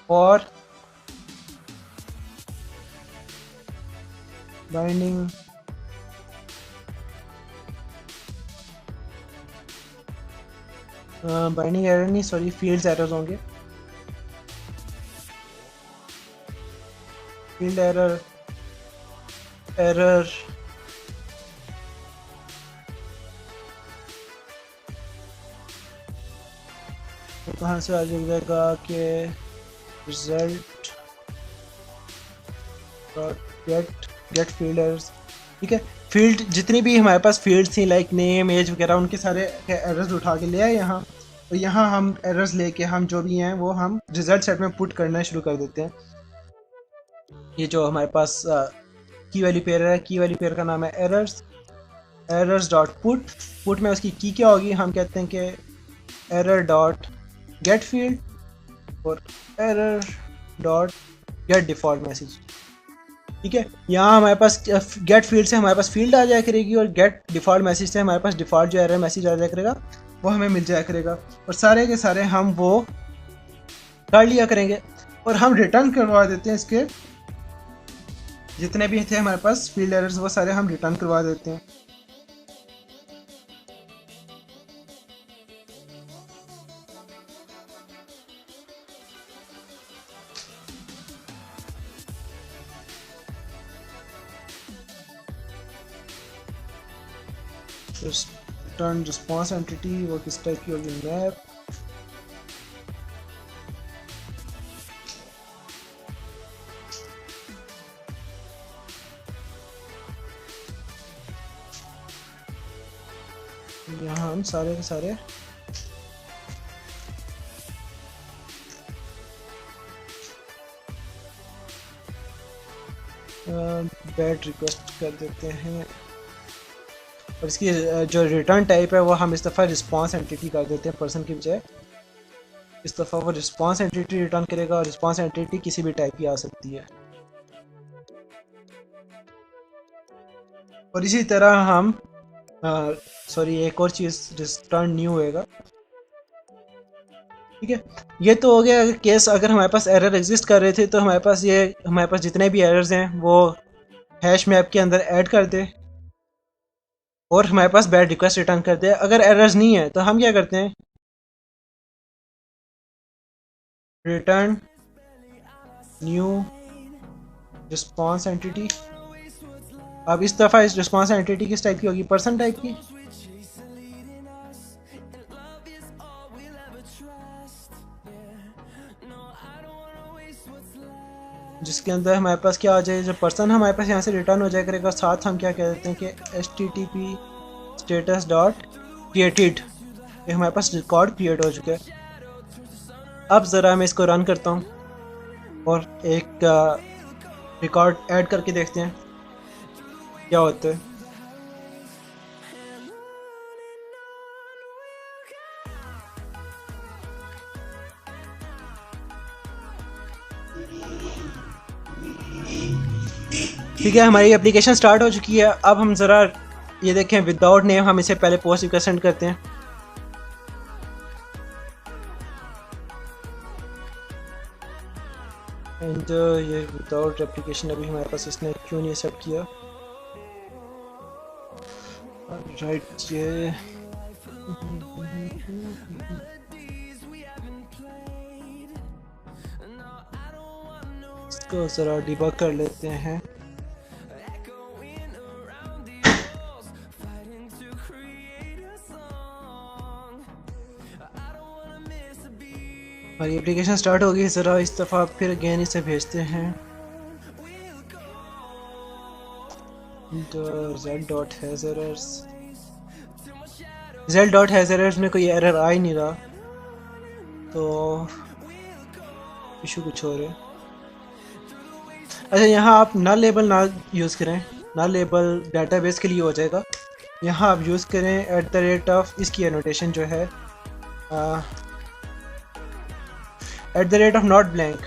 और बाइंडिंग बाइंडिंग एरर नहीं, सॉरी, फील्ड्स एरर्स होंगे, फील्ड एरर एरर तो कहाँ से आ जाएगा कि रिजल्ट गेट फील्ड एरर्स। ठीक है, फील्ड जितनी भी हमारे पास फील्ड्स थी लाइक नेम एज वगैरह उनके सारे एरर्स उठा के ले आए यहाँ, और यहाँ हम एरर्स लेके हम जो भी हैं वो हम रिजल्ट सेट में पुट करना शुरू कर देते हैं। ये जो हमारे पास की वैल्यू पेयर है, की वैल्यू पेयर का नाम है errors, errors dot put, put में उसकी की क्या होगी, हम कहते हैं कि एरर डॉट गेट फील्ड और error dot gate default message. ठीक है, यहाँ हमारे पास गेट फील्ड से हमारे पास फील्ड आ जाया करेगी और गेट डिफ़ॉल्ट मैसेज से हमारे पास डिफ़ॉल्ट जो एरर मैसेज आ जाया करेगा वो हमें मिल जाया करेगा, और सारे के सारे हम वो कर लिया करेंगे और हम रिटर्न करवा देते हैं। इसके जितने भी थे हमारे पास फील्ड एरर्स वो सारे हम रिटर्न करवा देते हैं। रिटर्न रिस्पॉन्स एंटिटी वो किस टाइप की होगी, मैप, यहाँ हम सारे के सारे बैड रिक्वेस्ट कर देते हैं, और इसकी जो रिटर्न टाइप है वो हम इस दफ़ा रिस्पॉन्स एंटिटी कर देते हैं पर्सन की बजाय। इस दफ़ा वो रिस्पॉन्स एंटिटी रिटर्न करेगा, और रिस्पॉन्स एंटिटी किसी भी टाइप की आ सकती है। और इसी तरह हम सॉरी एक और चीज़ रिटर्न न्यू होएगा। ठीक है, ये तो हो गया केस अगर हमारे पास एरर एग्जिस्ट कर रहे थे तो हमारे पास जितने भी एरर्स हैं वो हैश मैप के अंदर ऐड कर दे और हमारे पास बैड रिक्वेस्ट रिटर्न कर दे। अगर एरर्स नहीं है तो हम क्या करते हैं, रिटर्न न्यू रिस्पॉन्स एंटिटी। अब इस दफ़ा इस रिस्पॉन्स एंटिटी किस टाइप की होगी, पर्सन टाइप की। जिसके अंदर हमारे पास क्या आ जाए, जो पर्सन हमारे पास यहाँ से रिटर्न हो जाया करेगा, साथ हम क्या कह देते हैं कि http स्टेटस डॉट क्रिएटेड, ये हमारे पास रिकॉर्ड क्रिएट हो चुका है। अब ज़रा मैं इसको रन करता हूँ और एक रिकॉर्ड ऐड करके देखते हैं क्या होता है। ठीक है, हमारी एप्लीकेशन स्टार्ट हो चुकी है। अब हम ज़रा ये देखें, विदाउट नेम हम इसे पहले पोस्ट रिक्वेस्ट सेंड करते हैं। एंड ये विदाउट एप्लीकेशन अभी हमारे पास इसने क्यों नहीं एक्सेप्ट किया, राइट। ये इसको ज़रा डिबग कर लेते हैं। हमारी एप्लीकेशन स्टार्ट हो गई। ज़रा इस दफ़ा फिर अगेन इसे भेजते हैं। z dot has errors, z dot has errors में कोई एरर आ ही नहीं रहा, तो इशू कुछ और है। अच्छा, यहाँ आप नल लेबल ना यूज़ करें, नल लेबल डाटाबेस के लिए हो जाएगा। यहाँ आप यूज़ करें @ इसकी एनोटेशन जो है @ नॉट ब्लैंक।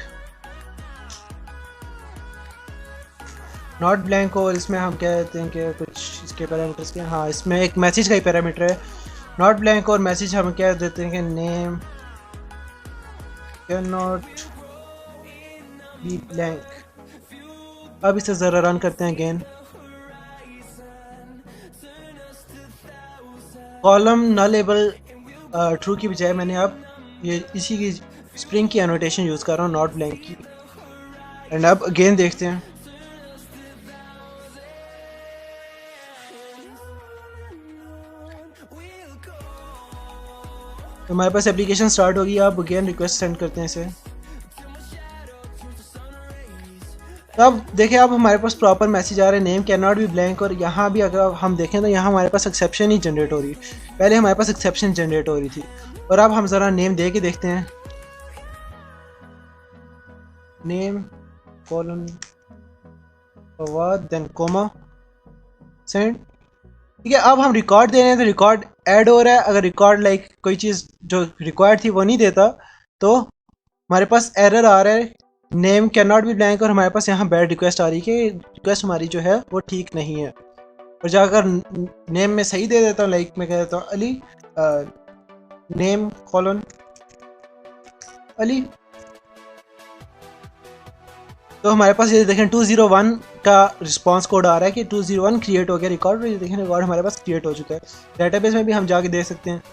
नॉट ब्लैंक और इसमें हम क्या कहते हैं कि कुछ इसके पैरामीटर्स के, हाँ इसमें एक मैसेज का ही पैरामीटर है नॉट ब्लैंक, और मैसेज हम क्या देते हैं कि name can not be blank. अब इसे ज़रा रन करते हैं अगेन। कॉलम नलेबल ट्रू की बजाय मैंने अब ये इसी की स्प्रिंग की एनोटेशन यूज़ कर रहा हूँ नॉट ब्लैंक की। एंड अब अगेन देखते हैं। तो हमारे पास एप्लीकेशन स्टार्ट होगी। अब अगेन रिक्वेस्ट सेंड करते हैं इसे। तो अब देखिए अब हमारे पास प्रॉपर मैसेज आ रहा है name can not be blank, और यहाँ भी अगर हम देखें तो यहाँ हमारे पास एक्सेप्शन ही जनरेट हो रही है। पहले हमारे पास एक्सेप्शन जनरेट हो रही थी, और अब हम ज़रा नेम दे के देखते हैं। Name colon then comma send. ठीक है, अब हम रिकॉर्ड दे रहे हैं तो रिकॉर्ड ऐड हो रहा है। अगर रिकॉर्ड लाइक कोई चीज़ जो रिक्वायर्ड थी वो नहीं देता तो हमारे पास एरर आ रहा है name can not be blank, और हमारे पास यहाँ बैड रिक्वेस्ट आ रही है कि रिक्वेस्ट हमारी जो है वो ठीक नहीं है। और जो अगर नेम में सही दे देता हूँ, लाइक मैं कह देता हूँ अली, नेम कॉलन अली, तो हमारे पास ये देखें 201 का रिस्पांस कोड आ रहा है कि 201 क्रिएट हो गया रिकॉर्ड। और ये देखें रिकॉर्ड हमारे पास क्रिएट हो चुका है। डेटाबेस में भी हम जाके देख सकते हैं।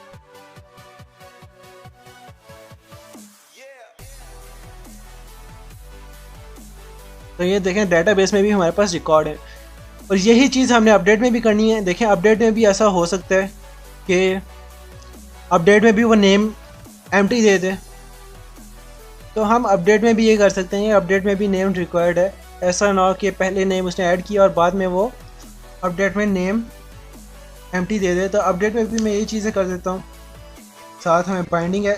तो ये देखें डेटाबेस में भी हमारे पास रिकॉर्ड है। और यही चीज़ हमने अपडेट में भी करनी है। देखें अपडेट में भी ऐसा हो सकता है कि अपडेट में भी वो नेम एम्प्टी दे दे, तो हम अपडेट में भी ये कर सकते हैं। अपडेट में भी नेम रिक्वायर्ड है, ऐसा ना हो कि पहले नेम उसने ऐड किया और बाद में वो अपडेट में नेम एम्प्टी दे दे। तो अपडेट में भी मैं यही चीज़ें कर देता हूँ। साथ हमें बाइंडिंग है,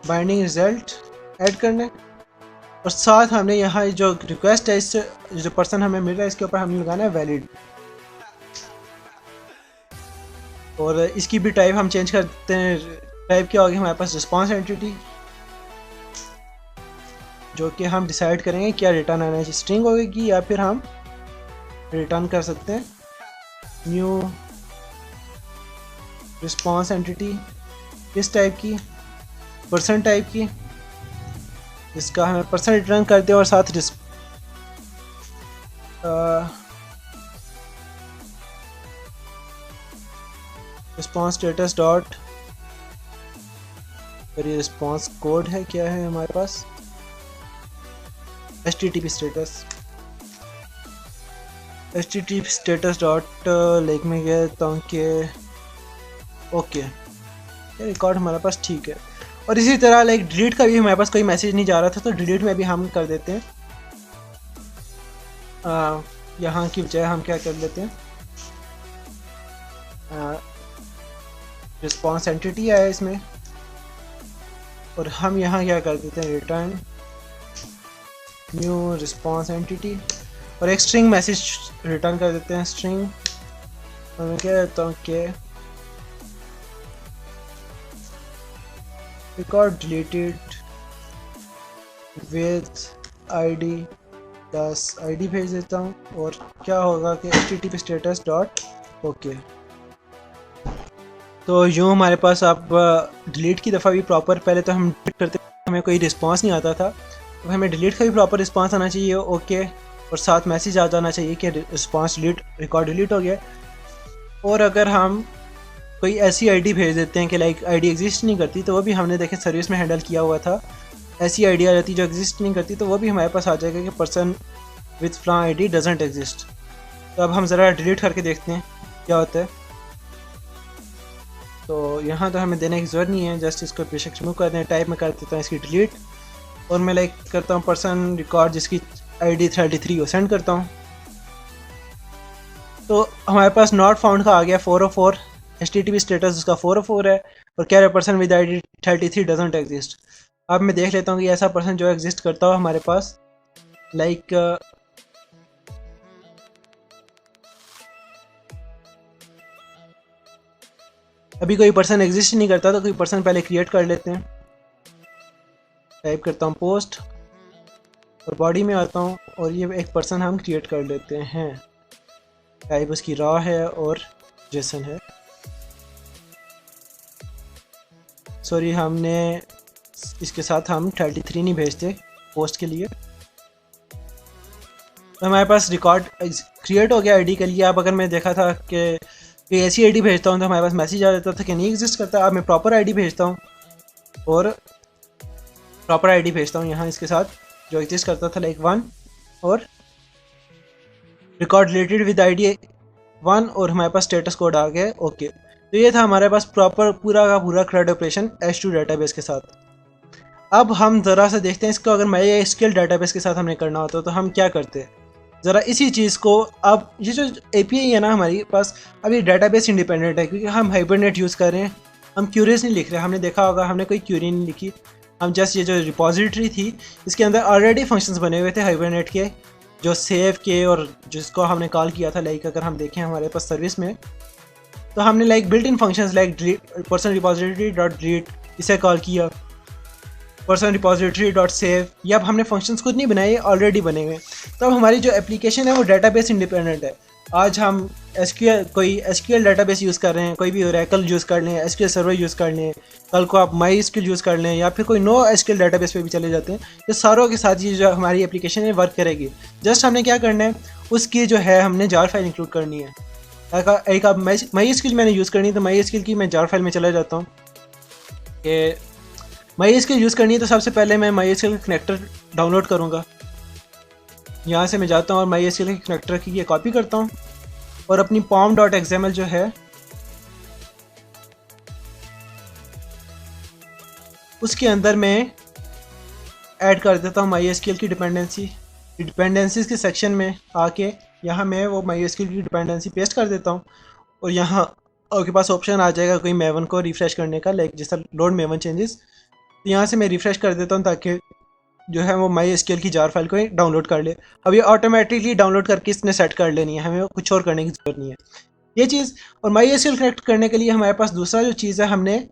बाइंडिंग रिजल्ट ऐड करने, और साथ हमने यहाँ जो रिक्वेस्ट है इससे जो पर्सन हमें मिल रहा है इसके ऊपर हमने लगाना है वैलिड। और इसकी भी टाइप हम चेंज करते हैं। टाइप क्या होगी हमारे पास रिस्पांस एंटिटी, जो कि हम डिसाइड करेंगे क्या रिटर्न आना चाहिए, स्ट्रिंग होगी या फिर हम रिटर्न कर सकते हैं न्यू रिस्पांस एंटिटी किस टाइप की, पर्सन टाइप की, जिसका हमें पर्सन रिटर्न करते हैं। और साथ रिस्पांस स्टेटस डॉट, और ये रिस्पांस कोड है क्या है हमारे पास HTTP स्टेटस डॉट लाइक में कहता हूँ कि ओके ये रिकॉर्ड हमारे पास ठीक है। और इसी तरह लाइक डिलीट का भी हमारे पास कोई मैसेज नहीं जा रहा था तो डिलीट में भी हम कर देते हैं। यहाँ की बजाय हम क्या कर लेते हैं, रिस्पांस एंटिटी है इसमें, और हम यहाँ क्या कर देते हैं रिटर्न न्यू रिस्पांस एंटिटी, और एक स्ट्रिंग मैसेज रिटर्न कर देते हैं। स्ट्रिंग और मैं क्या कहता हूँ कि record deleted with ID plus ID भेज देता हूँ। और क्या होगा कि HTTP स्टेटस डॉट ओके। तो यूँ हमारे पास आप डिलीट की दफ़ा भी प्रॉपर, पहले तो हम डिलीट करते हमें कोई रिस्पांस नहीं आता था, तो हमें डिलीट का भी प्रॉपर रिस्पांस आना चाहिए ओके, और साथ मैसेज आ जाना चाहिए कि रिस्पांस डिलीट, रिकॉर्ड डिलीट हो गया। और अगर हम कोई ऐसी ID भेज देते हैं कि लाइक ID एग्जिस्ट नहीं करती, तो वो भी हमने देखे सर्विस में हैंडल किया हुआ था। ऐसी ID आ जाती जो एग्जिस्ट नहीं करती, तो वो भी हमारे पास आ जाएगा कि person with flaw ID doesn't exist. तो अब हम ज़रा डिलीट करके देखते हैं क्या होता है। तो यहाँ तो हमें देने की ज़रूरत नहीं है, जस्ट इसको बेशक रिमूव कर दें। टाइप में कर देता हूँ इसकी डिलीट, और मैं लाइक करता हूँ पर्सन रिकॉर्ड जिसकी ID 33 को सेंड करता हूँ। तो हमारे पास नॉट फाउंड का आ गया 404, HTTP स्टेटस उसका 404 है, और कह रहे person with ID 33 doesn't exist. अब मैं देख लेता हूँ कि ऐसा पर्सन जो एग्जिस्ट करता हो हमारे पास, लाइक अभी कोई पर्सन एग्जिस्ट नहीं करता, तो कोई पर्सन पहले क्रिएट कर लेते हैं। टाइप करता हूँ पोस्ट और बॉडी में आता हूँ और ये एक पर्सन हम क्रिएट कर लेते हैं। टाइप उसकी रॉ है और जेसन है। सॉरी, हमने इसके साथ हम 33 नहीं भेजते पोस्ट के लिए। तो हमारे पास रिकॉर्ड क्रिएट हो गया आईडी के लिए। अब अगर मैं देखा था कि ऐसी आईडी भेजता हूँ तो हमारे पास मैसेज आ जाता था कि नहीं एग्जिस्ट करता। अब मैं प्रॉपर आईडी भेजता हूँ और प्रॉपर आईडी भेजता हूँ यहाँ इसके साथ जो एग्जिस्ट करता था लाइक 1 और रिकॉर्ड रिलेटेड विद आईडी 1 और हमारे पास स्टेटस कोड आ गया। ओके, तो ये था हमारे पास प्रॉपर पूरा का पूरा CRUD ऑपरेशन H2 डेटाबेस के साथ। अब हम ज़रा सा देखते हैं इसको अगर MySQL डेटाबेस के साथ हमने करना होता तो हम क्या करते हैं। ज़रा इसी चीज़ को, अब ये जो API है ना हमारे पास, अब ये डेटाबेस इंडिपेंडेंट है क्योंकि हम हाइबरनेट यूज़ कर रहे हैं। हम क्यूरीज नहीं लिख रहे। हमने देखा होगा हमने कोई क्यूरी नहीं लिखी। हम जस्ट ये जो रिपॉजिटरी थी इसके अंदर ऑलरेडी फंक्शंस बने हुए थे हाइबरनेट के, जो सेव के और जिसको हमने कॉल किया था। लाइक अगर हम देखें हमारे पास सर्विस में तो हमने like built in functions like person repository dot delete इसे कॉल किया, पर्सन रिपॉजिटरी डॉट सेव। ये अब हमने फंक्शंस खुद नहीं बनाए, ऑलरेडी बने हुए। तो अब हमारी जो एप्लीकेशन है वो डेटाबेस इंडिपेंडेंट है। आज हम कोई एसक्यूएल डेटाबेस यूज़ कर रहे हैं, कोई भी ओरेकल यूज़ कर लें, एसक्यूएल सर्वर यूज़ कर लें, कल को आप MySQL यूज़ कर लें या फिर कोई नो एसक्यूएल डेटाबेस पे भी चले जाते हैं, ये सारों के साथ ये जो हमारी एप्लीकेशन है वर्क करेगी। जस्ट हमने क्या करना है, उसकी जो है हमने जार फाइल इंक्लूड करनी है। एक आप MySQL मैंने यूज़ करनी है तो MySQL की मैं जार फाइल में चला जाता हूँ कि MySQL यूज़ करनी है। तो सबसे पहले मैं MySQL का कनेक्टर डाउनलोड करूँगा। यहाँ से मैं जाता हूँ और MySQL के कनेक्टर की ये कॉपी करता हूँ और अपनी pom.xml जो है उसके अंदर मैं ऐड कर देता हूँ MySQL की डिपेंडेंसीज के सेक्शन में आके यहाँ मैं वो MySQL की डिपेंडेंसी पेस्ट कर देता हूँ और यहाँ आपके पास ऑप्शन आ जाएगा कोई मेवन को रिफ़्रेश करने का, लाइक जैसा लोड मेवन चेंजेस। तो यहाँ से मैं रिफ़्रेश कर देता हूँ ताकि जो है वो MySQL की जार फाइल को डाउनलोड कर ले। अब ये ऑटोमेटिकली डाउनलोड करके इसने सेट कर लेनी है, हमें कुछ और करने की ज़रूरत नहीं है ये चीज़। और MySQL कनेक्ट करने के लिए हमारे पास दूसरा जो चीज़ है, हमने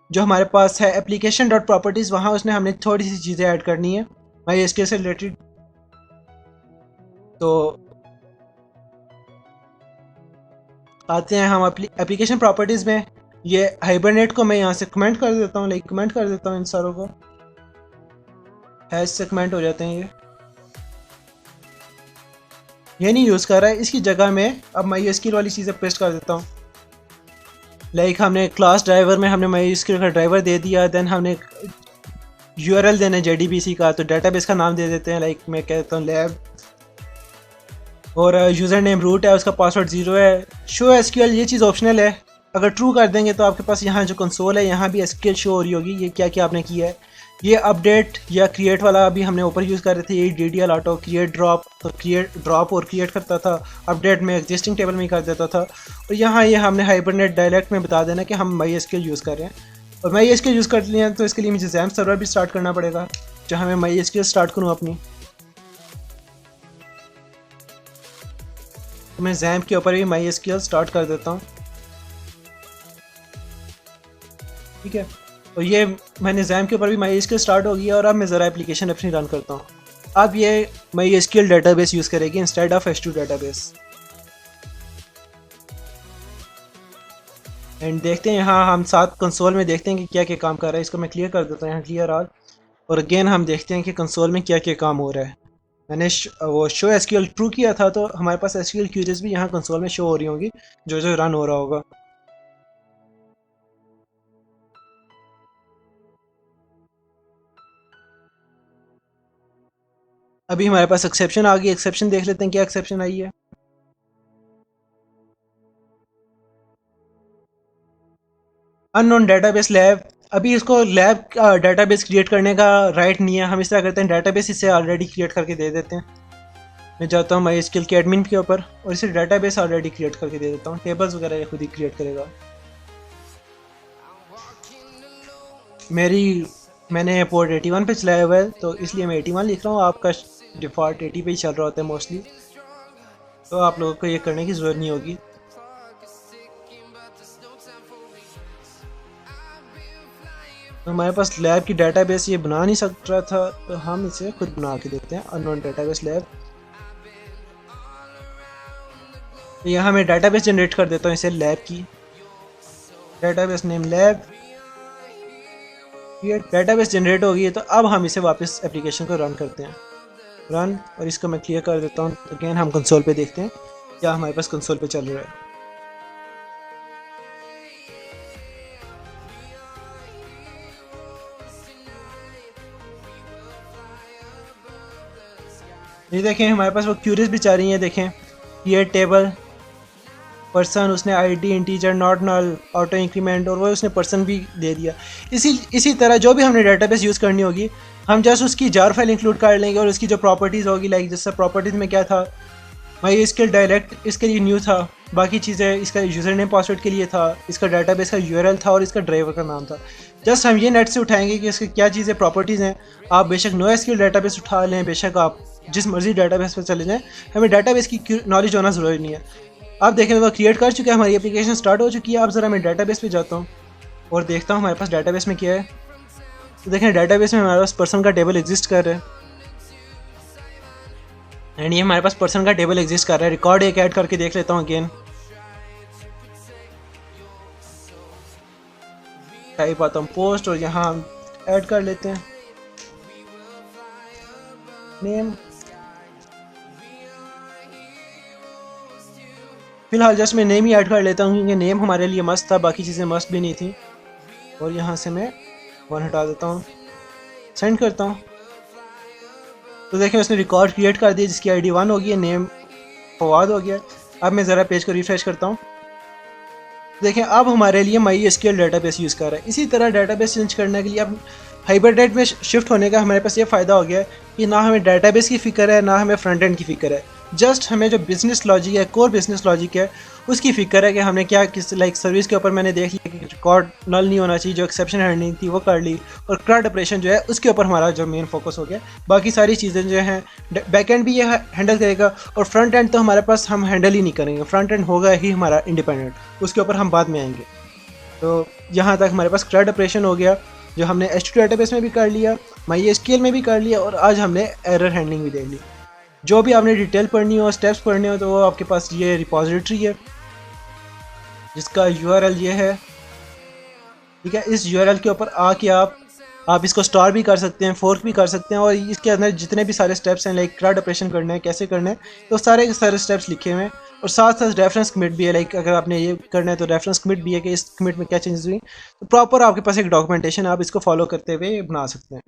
जो हमारे पास है एप्लीकेशन डॉट प्रॉपर्टीज़, वहाँ उसने हमने थोड़ी सी चीज़ें ऐड करनी है MySQL से रिलेटेड। तो आते हैं हम एप्लीकेशन प्रॉपर्टीज़ में। ये हाइबरनेट को मैं यहाँ से कमेंट कर देता हूँ, लाइक कमेंट कर देता हूँ इन सारों को, हैश से कमेंट हो जाते हैं। ये नहीं यूज़ कर रहा है, इसकी जगह में अब MySQL वाली चीज़ें पेस्ट कर देता हूँ। लाइक हमने क्लास ड्राइवर में हमने MySQL का ड्राइवर दे दिया, देन हमने URL देना है JDBC का, तो डेटाबेस का नाम दे देते हैं, लाइक मैं कहता हूँ लैब, और यूज़र नेम रूट है, उसका पासवर्ड 0 है। शो SQL ये चीज़ ऑप्शनल है, अगर ट्रू कर देंगे तो आपके पास यहाँ जो कंसोल है यहाँ भी SQL शो हो रही होगी ये क्या क्या आपने किया है। ये अपडेट या क्रिएट वाला अभी हमने ऊपर यूज़ कर रहे थे, ये DDL ऑटो क्रिएट ड्रॉप, तो क्रिएट ड्रॉप और क्रिएट करता था, अपडेट में एग्जिस्टिंग टेबल में ही कर देता था। और यहाँ ये हमने हाइबरनेट डायलेक्ट में बता देना कि हम MySQL यूज़ कर रहे हैं। और MySQL यूज़ कर लिया तो इसके लिए मुझे XAMPP सर्वर भी स्टार्ट करना पड़ेगा, जहाँ मैं MySQL स्टार्ट करूँ अपनी। तो मैं XAMPP के ऊपर भी MySQL स्टार्ट कर देता हूँ, ठीक है। और ये मैंने XAMPP के ऊपर भी MySQL स्टार्ट हो गया और अब मैं ज़रा एप्लीकेशन अपनी रन करता हूँ। अब ये MySQL डेटाबेस यूज़ करेगी instead of H2 database. And देखते हैं यहाँ हम साथ कंसोल में देखते हैं कि क्या क्या काम कर रहा है। इसको मैं क्लियर कर देता हूँ यहाँ, क्लियर ऑल, और अगेन हम देखते हैं कि कंसोल में क्या क्या काम हो रहा है। मैंने वो शो SQL ट्रू किया था तो हमारे पास SQL क्यूरीज भी यहाँ कंसोल में शो हो रही होंगी जो जो रन हो रहा होगा। अभी हमारे पास एक्सेप्शन आ गई, एक्सेप्शन देख लेते हैं क्या एक्सेप्शन आई है। अननोन डेटाबेस लैब, अभी इसको लैब डेटाबेस क्रिएट करने का राइट नहीं है। हम इस तरह करते हैं, डेटाबेस इसे ऑलरेडी क्रिएट करके दे देते हैं। मैं जाता हूँ MySQL के एडमिन के ऊपर और इसे डेटाबेस ऑलरेडी क्रिएट करके दे देता हूँ। टेबल्स वगैरह ये खुद ही क्रिएट करेगा। मैंने पोर्ट 81 पे चलाया हुआ है तो इसलिए मैं 81 लिख रहा हूँ। आपका डिफ़ॉल्ट 80 पे ही चल रहा होता है मोस्टली, तो आप लोगों को ये करने की ज़रूरत नहीं होगी। तो हमारे पास लैब की डाटाबेस ये बना नहीं सक रहा था, तो हम इसे खुद बना के देते हैं अननोन डाटाबेस लैब। तो यहाँ मैं डाटाबेस जनरेट कर देता हूँ इसे लैब की, डाटाबेस नेम लैब। ये डाटाबेस जनरेट हो गई है, तो अब हम इसे वापस एप्लीकेशन को रन करते हैं, रन, और इसको मैं क्लियर कर देता हूँ। तो अगेन हम कंसोल पे देखते हैं क्या हमारे पास कंसोल पे चल रहा है। ये देखें हमारे पास वो क्यूरीज भी चल रही हैं, देखें ये टेबल पर्सन, उसने ID integer not null auto increment, और वो उसने पर्सन भी दे दिया। इसी तरह जो भी हमने डाटाबेस यूज़ करनी होगी हम जस्ट उसकी जार फाइल इंक्लूड कर लेंगे, और उसकी जो प्रॉपर्टीज़ होगी, लाइक जैसे प्रॉपर्टीज़ में क्या था, माई स्किल डायरेक्ट इसके लिए न्यू था, बाकी चीज़ें इसका यूज़र नेम पासवर्ड के लिए था, इसका डाटाबेस का यूआरएल था, और इसका ड्राइवर का नाम था। जस्ट हम ये नेट से उठाएंगे कि इसकी क्या चीज़ें प्रॉपर्टीज़ हैं। आप बेशक नो एसक्यूएल डाटाबेस उठा लें, बेशक आप जिस मर्जी डाटाबेस पर चले जाएं, हमें डाटाबेस की नॉलेज होना ज़रूरी नहीं है। आप देखें वो क्रिएट कर चुके हैं, हमारी एप्लीकेशन स्टार्ट हो चुकी है। अब ज़रा मैं डाटाबेस पे जाता हूँ और देखता हूँ हमारे पास डाटाबेस में क्या है। तो देखें डाटाबेस में हमारे पास पर्सन का टेबल एग्जिस्ट कर रहा है, एंड ये हमारे पास पर्सन का टेबल एग्जिस्ट कर रहा है। रिकॉर्ड एक ऐड करके देख लेता हूँ अगेन, टाइप आता हूँ पोस्ट, और यहाँ हम ऐड कर लेते हैं नेम। फिलहाल जस्ट मैं नेम ही ऐड कर लेता हूँ क्योंकि नेम हमारे लिए मस्त था, बाकी चीज़ें मस्त भी नहीं थी। और यहाँ से मैं 1 हटा देता हूँ, सेंड करता हूँ। तो देखें उसने रिकॉर्ड क्रिएट कर दिया जिसकी आईडी 1 हो गई है, नेम फवाद हो गया। अब मैं ज़रा पेज को रिफ्रेश करता हूँ, देखें अब हमारे लिए माई एसक्यूएल डाटाबेस यूज़ कर रहा है। इसी तरह डाटाबेस चेंज करने के लिए अब हाइबरनेट में शिफ्ट होने का हमारे पास ये फ़ायदा हो गया है कि ना हमें डाटाबेस की फ़िक्र है, ना हमें फ्रंट एंड की फ़िक्र है। जस्ट हमें जो बिज़नेस लॉजिक है, कोर बिज़नेस लॉजिक है, उसकी फ़िक्र है कि हमने क्या किस लाइक सर्विस के ऊपर मैंने देख लिया कि रिकॉर्ड नल नहीं होना चाहिए, जो एक्सेप्शन हैंडलिंग थी वो कर ली, और क्राउड ऑपरेशन जो है उसके ऊपर हमारा जो मेन फोकस हो गया। बाकी सारी चीज़ें जो हैं बैक एंड भी ये हैंडल करेगा, और फ्रंट एंड तो हमारे पास हम हैंडल ही नहीं करेंगे, फ्रंट एंड होगा ही हमारा इंडिपेंडेंट, उसके ऊपर हम बाद में आएंगे। तो यहाँ तक हमारे पास क्राउड ऑपरेशन हो गया, जो हमने H2 डाटाबेस में भी कर लिया, MySQL में भी कर लिया, और आज हमने एरर हैंडलिंग भी देख ली। जो भी आपने डिटेल पढ़नी हो, स्टेप्स पढ़ने हो, तो वो आपके पास ये रिपॉजिटरी है जिसका URL ये है, ठीक है। इस URL के ऊपर आके आप इसको स्टोर भी कर सकते हैं, फोर्क भी कर सकते हैं, और इसके अंदर जितने भी सारे स्टेप्स हैं लाइक क्राउड ऑपरेशन करना है, कैसे करना है, तो सारे के सारे स्टेप्स लिखे हुए हैं। और साथ साथ रेफरेंस कमिट भी है, लाइक अगर आपने ये करना है तो रेफरेंस कमिट भी है कि इस कमिट में क्या चेंजेस हुई। तो प्रॉपर आपके पास एक डॉक्यूमेंटेशन आप इसको फॉलो करते हुए बना सकते हैं।